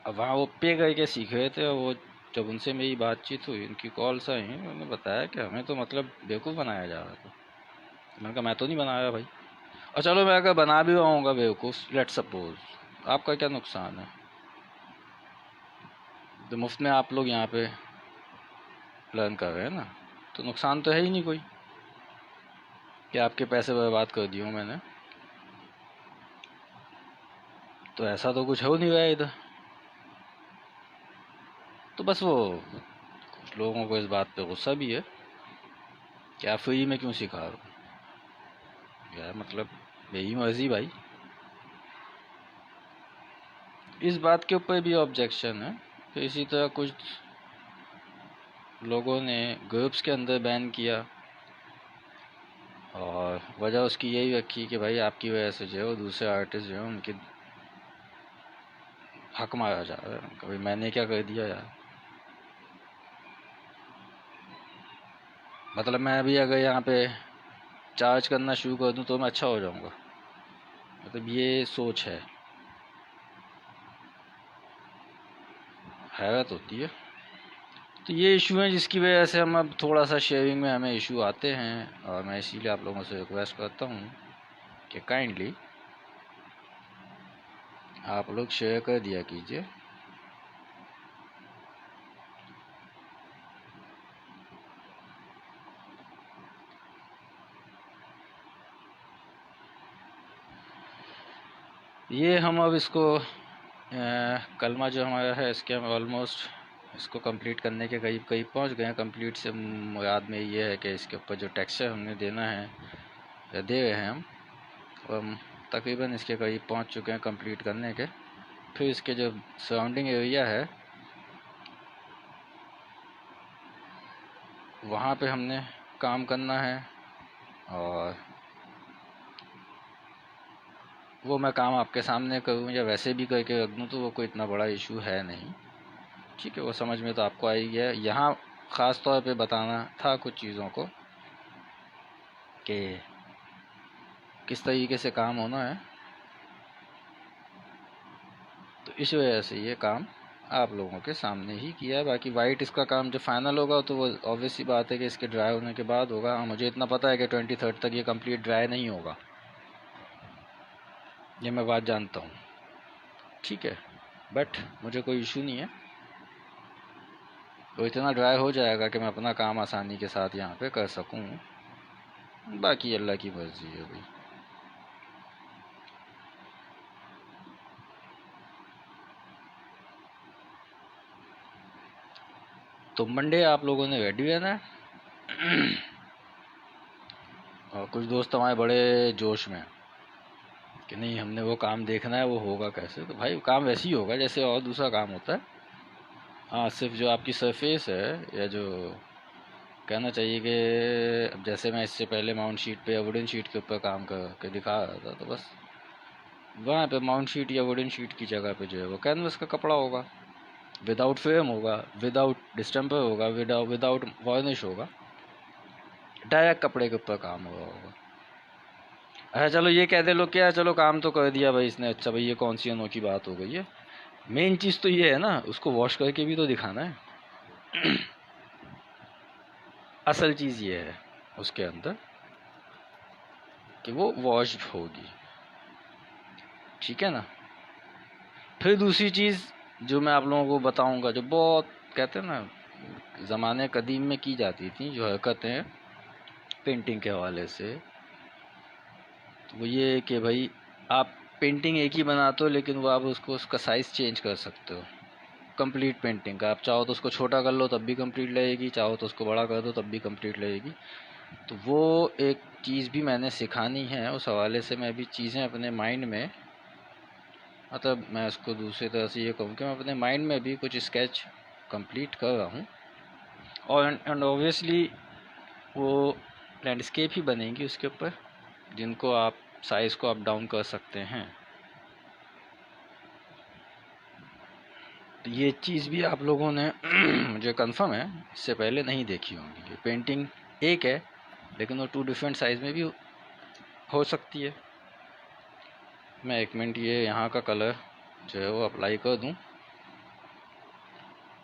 अब वहाँ वो पे करके सीख रहे थे, और वो जब उनसे मेरी बातचीत हुई, उनकी कॉल्स आई, उन्होंने बताया कि हमें तो मतलब बेवकूफ़ बनाया जा रहा था। मैंने कहा मैं तो नहीं बनाया भाई, और चलो मैं अगर बना भी रहूँगा बेवकूफ़, लेट सपोज, आपका क्या नुकसान है। तो मुफ्त में आप लोग यहाँ पे लर्न कर रहे हैं ना, तो नुकसान तो है ही नहीं कोई कि आपके पैसे बर्बाद कर दिए मैंने। तो ऐसा तो कुछ हो नहीं रहा है इधर। तो बस वो कुछ लोगों को इस बात पे गुस्सा भी है कि आप फ्री में क्यों सिखा रहे हो यार, मतलब यही मर्जी भाई। इस बात के ऊपर भी ऑब्जेक्शन है। तो इसी तरह कुछ लोगों ने ग्रुप्स के अंदर बैन किया, और वजह उसकी यही रखी कि भाई आपकी वजह से जो है वो दूसरे आर्टिस्ट जो है उनके हक मारा जा रहा है। कभी मैंने क्या कर दिया यार, मतलब मैं अभी अगर यहाँ पे चार्ज करना शुरू कर दूँ तो मैं अच्छा हो जाऊँगा, मतलब ये सोच है, हैरत होती है। तो ये इशू है जिसकी वजह से हम अब थोड़ा सा शेयरिंग में हमें इशू आते हैं, और मैं इसीलिए आप लोगों से रिक्वेस्ट करता हूँ कि काइंडली आप लोग शेयर कर दिया कीजिए। ये हम अब इसको कलमा जो हमारा है इसके हम ऑलमोस्ट इसको कंप्लीट करने के करीब करीब पहुंच गए हैं। कंप्लीट से मुराद में ये है कि इसके ऊपर जो टेक्सचर हमने देना है या दे रहे हैं हम तकरीबन इसके करीब पहुंच चुके हैं कंप्लीट करने के। फिर इसके जो सराउंडिंग एरिया है वहाँ पे हमने काम करना है, और वो मैं काम आपके सामने करूँ या वैसे भी करके रख दूँ तो वो कोई इतना बड़ा इशू है नहीं। ठीक है, वो समझ में तो आपको आई गया। यहाँ ख़ास तौर पे बताना था कुछ चीज़ों को कि किस तरीके से काम होना है, तो इस वजह से ये काम आप लोगों के सामने ही किया है। बाकी वाइट इसका काम जब फाइनल होगा तो वो ऑब्वियस सी बात है कि इसके ड्राई होने के बाद होगा। हाँ, मुझे इतना पता है कि 23 तक ये कंप्लीट ड्राई नहीं होगा, ये मैं बात जानता हूँ। ठीक है, बट मुझे कोई इशू नहीं है, तो इतना ड्राई हो जाएगा कि मैं अपना काम आसानी के साथ यहाँ पे कर सकूँ। बाकी अल्लाह की मर्जी है भाई। तो मंडे आप लोगों ने रेडी रहना है। और कुछ दोस्त हमारे बड़े जोश में कि नहीं हमने वो काम देखना है, वो होगा कैसे। तो भाई काम वैसे ही होगा जैसे और दूसरा काम होता है। हाँ, सिर्फ जो आपकी सरफेस है, या जो कहना चाहिए कि अब जैसे मैं इससे पहले माउंट शीट पे या वुडन शीट के ऊपर काम कर के दिखा रहा था, तो बस वहाँ पे माउंट शीट या वुडन शीट की जगह पे जो है वो कैनवस का कपड़ा होगा, विदाउट फ्रेम होगा, विदाउट डिस्टेम्पर होगा, विदाउट वार्निश होगा, डायरेक्ट कपड़े के ऊपर काम हुआ होगा। अच्छा चलो ये कह दे लो क्या, चलो काम तो कर दिया भाई इसने, अच्छा भाई ये कौन सी अनोखी बात हो गई है। मेन चीज़ तो ये है ना, उसको वॉश करके भी तो दिखाना है। असल चीज़ ये है उसके अंदर कि वो वॉश होगी। ठीक है ना। फिर दूसरी चीज़ जो मैं आप लोगों को बताऊंगा, जो बहुत कहते हैं ना ज़माने कदीम में की जाती थी जो हरकतें पेंटिंग के हवाले से, तो वो ये कि भाई आप पेंटिंग एक ही बनाते हो लेकिन वो आप उसको उसका साइज़ चेंज कर सकते हो। कंप्लीट पेंटिंग का आप चाहो तो उसको छोटा कर लो तब भी कंप्लीट लगेगी, चाहो तो उसको बड़ा कर दो तब भी कंप्लीट लगेगी। तो वो एक चीज़ भी मैंने सिखानी है, उस हवाले से मैं भी चीज़ें अपने माइंड में, मतलब मैं उसको दूसरी तरह से ये कहूँ कि मैं अपने माइंड में भी कुछ स्केच कंप्लीट कर रहा हूँ। और एंड ऑब्वियसली वो लैंडस्केप ही बनेंगी उसके ऊपर, जिनको आप साइज़ को अप डाउन कर सकते हैं। तो ये चीज़ भी आप लोगों ने मुझे कंफर्म है इससे पहले नहीं देखी होंगी। ये पेंटिंग एक है लेकिन वो 2 डिफरेंट साइज़ में भी हो सकती है। मैं 1 मिनट ये यहाँ का कलर जो है वो अप्लाई कर दूँ।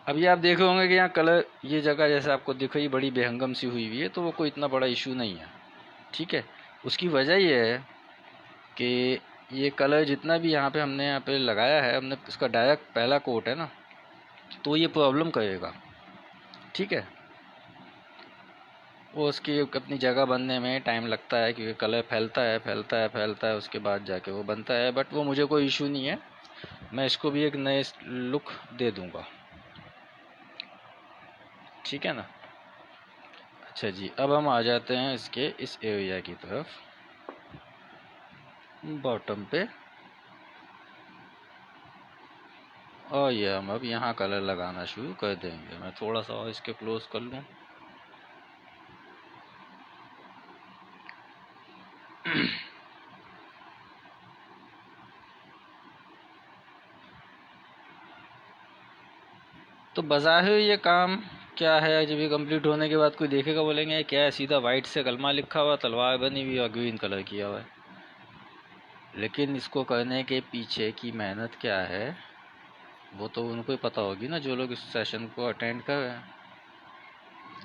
अभी आप देखे होंगे कि यहाँ कलर ये जगह जैसे आपको दिख रही बड़ी बेहंगम सी हुई हुई है, तो वो कोई इतना बड़ा इशू नहीं है। ठीक है, उसकी वजह ये है कि ये कलर जितना भी हमने यहाँ पे लगाया है, हमने उसका डायरेक्ट पहला कोट है ना, तो ये प्रॉब्लम करेगा। ठीक है, वो उसकी अपनी जगह बनने में टाइम लगता है क्योंकि कलर फैलता है उसके बाद जाके वो बनता है। बट वो मुझे कोई इशू नहीं है, मैं इसको भी एक नए लुक दे दूँगा। ठीक है ना। अच्छा जी, अब हम आ जाते हैं इसके इस एरिया की तरफ, बॉटम पे। और ये हम अब यहाँ कलर लगाना शुरू कर देंगे। मैं थोड़ा सा और इसके क्लोज कर लूँ। तो बज़ाहिर ये काम क्या है, जब ये कंप्लीट होने के बाद कोई देखेगा बोलेंगे क्या है, सीधा वाइट से कलमा लिखा हुआ, तलवार बनी हुई और ग्रीन कलर किया हुआ है। लेकिन इसको करने के पीछे की मेहनत क्या है वो तो उनको ही पता होगी ना, जो लोग इस सेशन को अटेंड कर रहे हैं।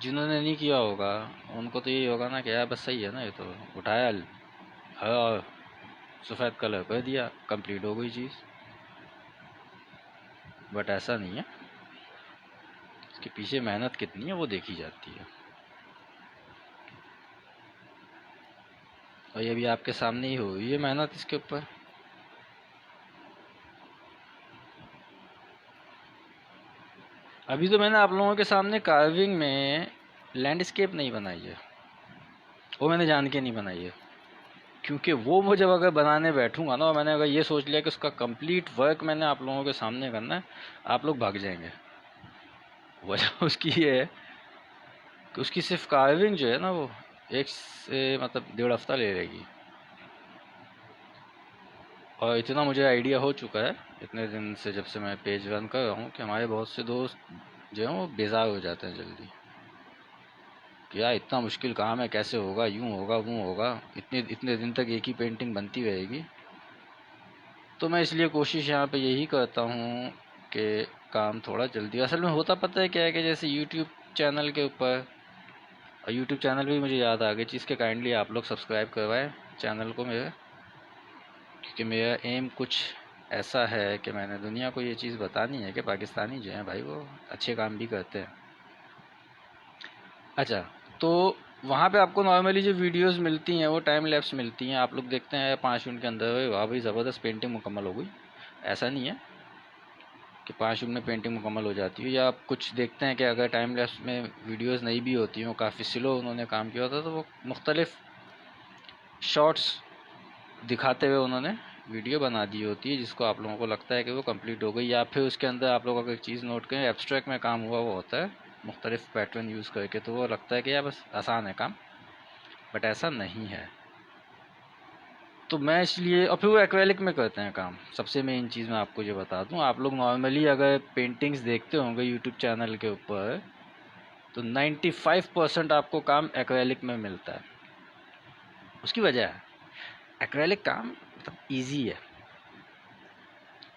जिन्होंने नहीं किया होगा उनको तो यही होगा ना कि यार बस सही है ना, ये तो उठाया और सफ़ेद कलर कर दिया, कंप्लीट हो गई चीज़। बट ऐसा नहीं है, इसके पीछे मेहनत कितनी है वो देखी जाती है। और ये भी आपके सामने ही हुई है मेहनत इसके ऊपर। अभी तो मैंने आप लोगों के सामने कार्विंग में लैंडस्केप नहीं बनाई है, वो मैंने जान के नहीं बनाई है, क्योंकि वो मुझे अगर बनाने बैठूंगा ना और मैंने अगर ये सोच लिया कि उसका कंप्लीट वर्क मैंने आप लोगों के सामने करना है, आप लोग भाग जाएंगे। वजह उसकी ये है कि उसकी सिर्फ कार्विंग जो है ना वो एक से मतलब 1.5 हफ्ता ले लेगी। और इतना मुझे आइडिया हो चुका है इतने दिन से, जब से मैं पेज रन कर रहा हूँ, कि हमारे बहुत से दोस्त जो हैं वो बेजार हो जाते हैं जल्दी कि यार इतना मुश्किल काम है, कैसे होगा, यूँ होगा वो होगा, इतने इतने दिन तक एक ही पेंटिंग बनती रहेगी। तो मैं इसलिए कोशिश यहाँ पे यही करता हूँ कि काम थोड़ा जल्दी, असल में होता पता है क्या है कि जैसे यूट्यूब चैनल के ऊपर, और यूट्यूब चैनल भी मुझे याद आ गई चीज़ के, काइंडली आप लोग सब्सक्राइब करवाएं चैनल को मेरे, क्योंकि मेरा एम कुछ ऐसा है कि मैंने दुनिया को ये चीज़ बतानी है कि पाकिस्तानी जो हैं भाई वो अच्छे काम भी करते हैं। अच्छा, तो वहाँ पे आपको नॉर्मली जो वीडियोस मिलती हैं वो टाइम लैप्स मिलती हैं, आप लोग देखते हैं 5 मिनट के अंदर वाह भाई ज़बरदस्त पेंटिंग मुकम्मल हो गई। ऐसा नहीं है कि 5 मिनट में पेंटिंग मुकम्मल हो जाती है। या आप कुछ देखते हैं कि अगर टाइम लैप्स में वीडियोस नहीं भी होती हों, काफ़ी स्लो उन्होंने काम किया होता, तो वो मुख्तलिफ शॉर्ट्स दिखाते हुए उन्होंने वीडियो बना दी होती है, जिसको आप लोगों को लगता है कि वो कंप्लीट हो गई। या फिर उसके अंदर आप लोग अगर एक चीज़ नोट करें, एब्स्ट्रैक्ट में काम हुआ वो होता है मुख्तलिफ पैटर्न यूज़ करके, तो वो लगता है कि यार बस आसान है काम, बट ऐसा नहीं है। तो मैं इसलिए, और फिर वो एक्रेलिक में करते हैं काम। सबसे मेन चीज़ मैं आपको ये बता दूं, आप लोग नॉर्मली अगर पेंटिंग्स देखते होंगे यूट्यूब चैनल के ऊपर, तो 95% आपको काम एक्रेलिक में मिलता है। उसकी वजह है एक्रेलिक काम मतलब ईजी है,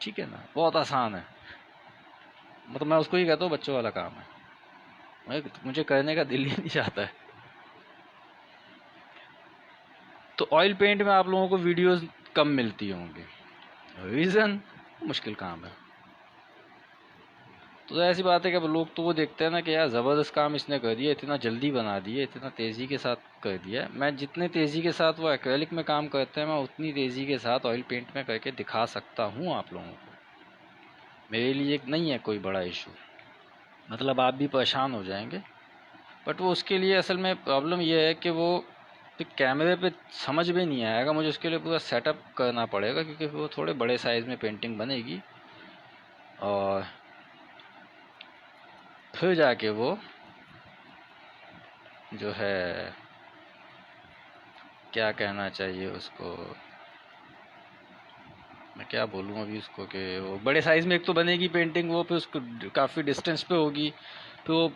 ठीक है ना, बहुत आसान है। मतलब मैं उसको ही कहता हूँ बच्चों वाला काम है, मुझे करने का दिल ही नहीं चाहता है। तो ऑयल पेंट में आप लोगों को वीडियोस कम मिलती होंगी, रीज़न मुश्किल काम है। तो ऐसी बात है कि अब लोग तो वो देखते हैं ना कि यार ज़बरदस्त काम इसने कर दिया, इतना जल्दी बना दिया, इतना तेज़ी के साथ कर दिया। मैं जितने तेज़ी के साथ वो एक्रेलिक में काम करते हैं, मैं उतनी तेज़ी के साथ ऑयल पेंट में करके दिखा सकता हूँ आप लोगों को। मेरे लिए नहीं है कोई बड़ा इशू, मतलब आप भी परेशान हो जाएंगे, बट वो उसके लिए असल में प्रॉब्लम ये है कि वो कैमरे पे समझ में नहीं आएगा, मुझे उसके लिए पूरा सेटअप करना पड़ेगा, क्योंकि वो थोड़े बड़े साइज़ में पेंटिंग बनेगी, और फिर जाके वो जो है, क्या कहना चाहिए उसको, मैं क्या बोलूँ अभी उसको, कि वो बड़े साइज़ में एक तो बनेगी पेंटिंग, वो फिर उसको काफ़ी डिस्टेंस पे होगी, तो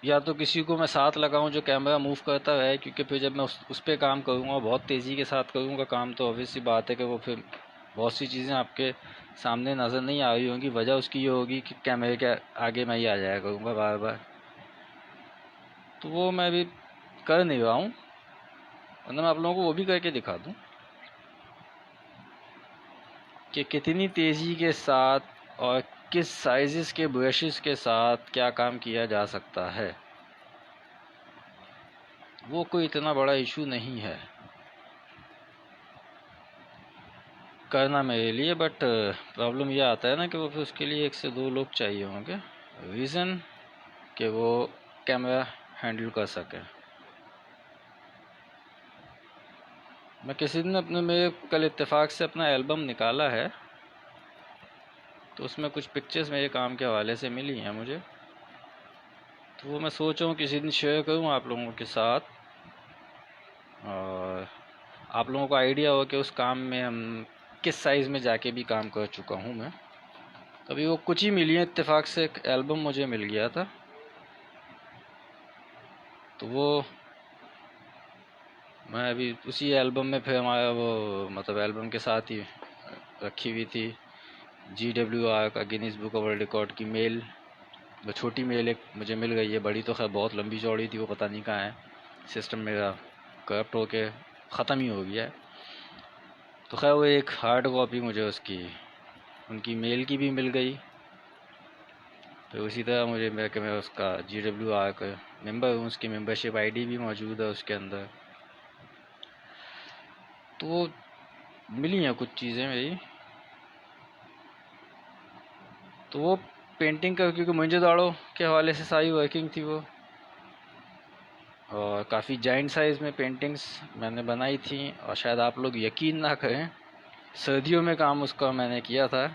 या तो किसी को मैं साथ लगाऊं जो कैमरा मूव करता है, क्योंकि फिर जब मैं उस पर काम करूँगा, बहुत तेज़ी के साथ करूँगा काम, तो ऑब्वियस सी बात है कि वो फिर बहुत सी चीज़ें आपके सामने नज़र नहीं आ रही होंगी। वजह उसकी ये होगी कि कैमरे के आगे मैं ही आ जाया करूँगा बार बार, तो वो मैं अभी कर नहीं रहा हूँ, वरना मैं आप लोगों को वो भी करके दिखा दूँ कि कितनी तेज़ी के साथ और किस साइज़ के ब्रशेस के साथ क्या काम किया जा सकता है। वो कोई इतना बड़ा इशू नहीं है करना मेरे लिए, बट प्रॉब्लम ये आता है ना कि वो फिर उसके लिए 1 से 2 लोग चाहिए होंगे, रीज़न कि वो कैमरा हैंडल कर सके। मैं किसी दिन मेरे कल इत्तेफाक से अपना एल्बम निकाला है, तो उसमें कुछ पिक्चर्स मेरे काम के हवाले से मिली हैं मुझे, तो वो मैं सोच रहा हूँ किसी दिन शेयर करूँ आप लोगों के साथ, और आप लोगों को आइडिया हो कि उस काम में हम किस साइज़ में जाके भी काम कर चुका हूँ मैं। अभी वो कुछ ही मिली है, इत्तेफाक से एक एल्बम मुझे मिल गया था, तो वो मैं अभी उसी एल्बम में, फिर हमारा वो मतलब एल्बम के साथ ही रखी हुई थी GWR का Guinness book of world record की मेल, वो छोटी मेल एक मुझे मिल गई है, बड़ी तो खैर बहुत लंबी चौड़ी थी, वो पता नहीं कहाँ है, सिस्टम मेरा करप्ट होके ख़त्म ही हो गया है। तो खैर वो एक हार्ड कॉपी मुझे उसकी उनकी मेल की भी मिल गई। फिर उसी तरह मुझे मैं उसका GWR का मेंबर हूँ, उसकी मेंबरशिप ID भी मौजूद है उसके अंदर। तो वो मिली हैं कुछ चीज़ें मेरी, तो वो पेंटिंग का, क्योंकि मुंजे दाड़ो के हवाले से सारी वर्किंग थी वो, और काफ़ी जाइंट साइज़ में पेंटिंग्स मैंने बनाई थी, और शायद आप लोग यकीन ना करें, सर्दियों में काम उसका मैंने किया था।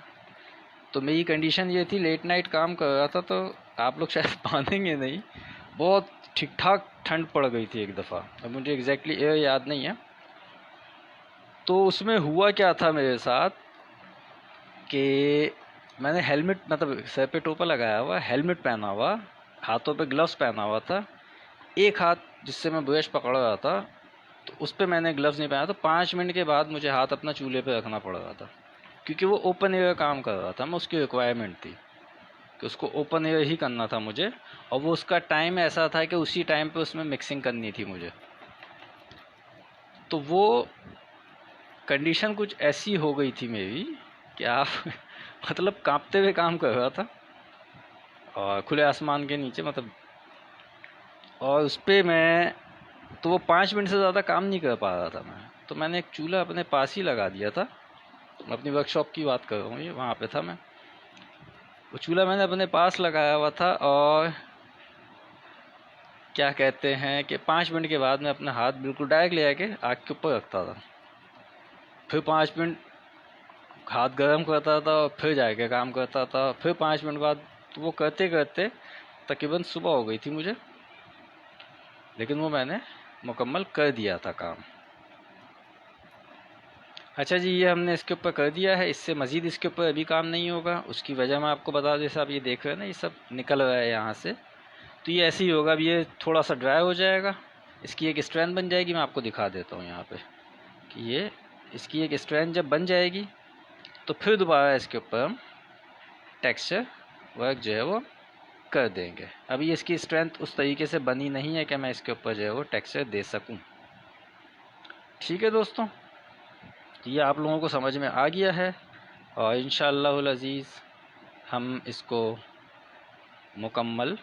तो मेरी कंडीशन ये थी, लेट नाइट काम कर रहा था, तो आप लोग शायद मानेंगे नहीं, बहुत ठीक ठाक ठंड पड़ गई थी एक दफ़ा, अब मुझे एग्जैक्टली याद नहीं है, तो उसमें हुआ क्या था मेरे साथ कि मैंने हेलमेट, मतलब सर पे टोपा लगाया हुआ, हेलमेट पहना हुआ, हाथों पे ग्लव्स पहना हुआ था, एक हाथ जिससे मैं ब्रश पकड़ रहा था तो उस पर मैंने ग्लव्स नहीं पहना, तो 5 मिनट के बाद मुझे हाथ अपना चूल्हे पे रखना पड़ रहा था, क्योंकि वो ओपन एयर काम कर रहा था, मैं उसकी रिक्वायरमेंट थी कि उसको ओपन एयर ही करना था मुझे, और वो उसका टाइम ऐसा था कि उसी टाइम पे उसमें मिक्सिंग करनी थी मुझे। तो वो कंडीशन कुछ ऐसी हो गई थी मेरी कि आप मतलब कांपते हुए काम कर रहा था और खुले आसमान के नीचे, मतलब, और उस पर मैं, तो वो 5 मिनट से ज़्यादा काम नहीं कर पा रहा था मैं, तो मैंने एक चूल्हा अपने पास ही लगा दिया था, अपनी वर्कशॉप की बात कर रहा हूँ, ये वहाँ पे था मैं, वो चूल्हा मैंने अपने पास लगाया हुआ था, और क्या कहते हैं कि 5 मिनट के बाद मैं अपना हाथ बिल्कुल डायरेक्ट ले आके आग के ऊपर रखता था, फिर 5 मिनट हाथ गर्म करता था और फिर जाके काम करता था, फिर 5 मिनट बाद, तो वो करते करते तकरीबन सुबह हो गई थी मुझे, लेकिन वो मैंने मुकम्मल कर दिया था काम। अच्छा जी, ये हमने इसके ऊपर कर दिया है, इससे मज़ीद इसके ऊपर अभी काम नहीं होगा। उसकी वजह मैं आपको बता दें, साहब ये देख रहे हैं ना, ये सब निकल रहा है यहाँ से, तो ये ऐसे ही होगा। अब ये थोड़ा सा ड्राई हो जाएगा, इसकी एक स्ट्रैंड बन जाएगी, मैं आपको दिखा देता हूँ यहाँ पे कि ये इसकी एक स्ट्रैंड जब बन जाएगी तो फिर दोबारा इसके ऊपर हम टेक्सचर वर्क जो है वो कर देंगे। अभी इसकी स्ट्रेंथ उस तरीके से बनी नहीं है कि मैं इसके ऊपर जो है वो टेक्सचर दे सकूं। ठीक है दोस्तों, ये आप लोगों को समझ में आ गया है, और इंशाअल्लाहुल अज़ीज़ हम इसको मुकम्मल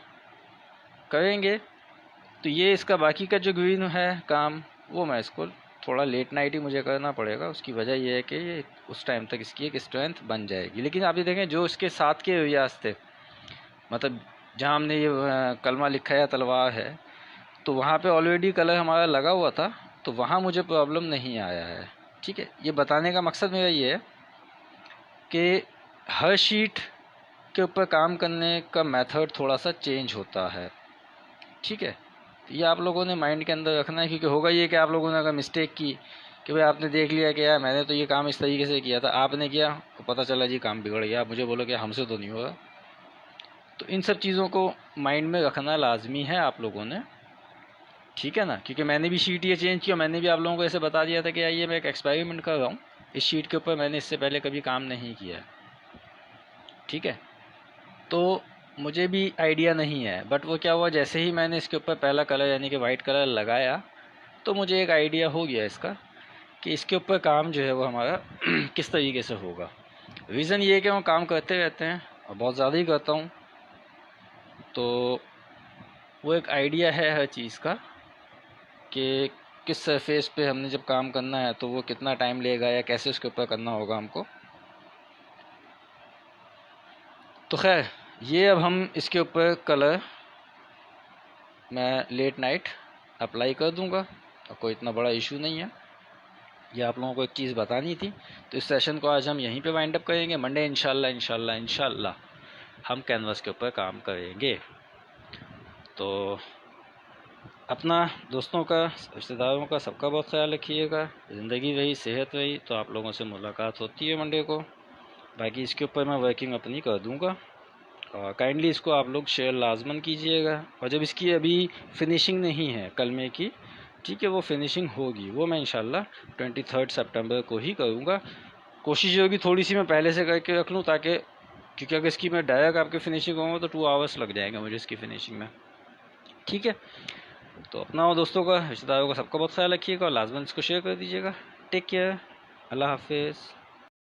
करेंगे। तो ये इसका बाकी का जो ग्रीन है काम, वो मैं इसको थोड़ा लेट नाइट ही मुझे करना पड़ेगा। उसकी वजह ये है कि ये उस टाइम तक इसकी एक स्ट्रेंथ बन जाएगी। लेकिन आप ये देखें, जो इसके साथ के एरियाज थे, मतलब जहाँ हमने ये कलमा लिखा है, तलवार है, तो वहाँ पे ऑलरेडी कलर हमारा लगा हुआ था, तो वहाँ मुझे प्रॉब्लम नहीं आया है। ठीक है, ये बताने का मकसद मेरा ये है कि हर शीट के ऊपर काम करने का मेथड थोड़ा सा चेंज होता है। ठीक है, तो ये आप लोगों ने माइंड के अंदर रखना है, क्योंकि होगा ये कि आप लोगों ने अगर मिस्टेक की कि भाई आपने देख लिया कि यार मैंने तो ये काम इस तरीके से किया था, आपने किया तो पता चला जी काम बिगड़ गया, आप मुझे बोलो कि हमसे तो नहीं होगा। तो इन सब चीज़ों को माइंड में रखना लाजमी है आप लोगों ने। ठीक है ना, क्योंकि मैंने भी शीट ये चेंज किया, मैंने भी आप लोगों को ऐसे बता दिया था कि यार ये मैं एक एक्सपेरिमेंट कर रहा हूँ, इस शीट के ऊपर मैंने इससे पहले कभी काम नहीं किया। ठीक है, तो मुझे भी आइडिया नहीं है, बट वो क्या हुआ, जैसे ही मैंने इसके ऊपर पहला कलर यानी कि वाइट कलर लगाया, तो मुझे एक आइडिया हो गया इसका कि इसके ऊपर काम जो है वो हमारा किस तरीके से होगा। रीज़न ये है कि हम काम करते रहते हैं और बहुत ज़्यादा ही करता हूँ, तो वो एक आइडिया है हर चीज़ का कि किस सरफेस पे हमने जब काम करना है तो वो कितना टाइम लेगा या कैसे उसके ऊपर करना होगा हमको। तो खैर, ये अब हम इसके ऊपर कलर मैं लेट नाइट अप्लाई कर दूंगा, और कोई इतना बड़ा इशू नहीं है। ये आप लोगों को एक चीज़ बतानी थी। तो इस सेशन को आज हम यहीं पे वाइंड अप करेंगे। मंडे इंशाल्लाह हम कैनवास के ऊपर काम करेंगे। तो अपना, दोस्तों का, रिश्तेदारों का, सबका बहुत ख्याल रखिएगा। ज़िंदगी रही, सेहत रही, तो आप लोगों से मुलाकात होती है मंडे को। बाकी इसके ऊपर मैं वर्किंग अपनी कर दूंगा, और काइंडली इसको आप लोग शेयर लाजमन कीजिएगा। और जब इसकी अभी फिनिशिंग नहीं है कलमे की, ठीक है, वो फिनिशिंग होगी, वो मैं इंशाल्लाह 23 सितंबर को ही करूँगा। कोशिश होगी थोड़ी सी मैं पहले से करके रख लूँ, ताकि, क्योंकि अगर इसकी मैं डायरेक्ट आपकी फिनिशिंग होगा तो 2 आवर्स लग जाएंगे मुझे इसकी फिनिशिंग में। ठीक है, तो अपना और दोस्तों का, रिश्तेदारों का, सबका बहुत ख्याल रखिएगा, और लाजमन इसको शेयर कर दीजिएगा। टेक केयर, अल्लाह हाफिज़।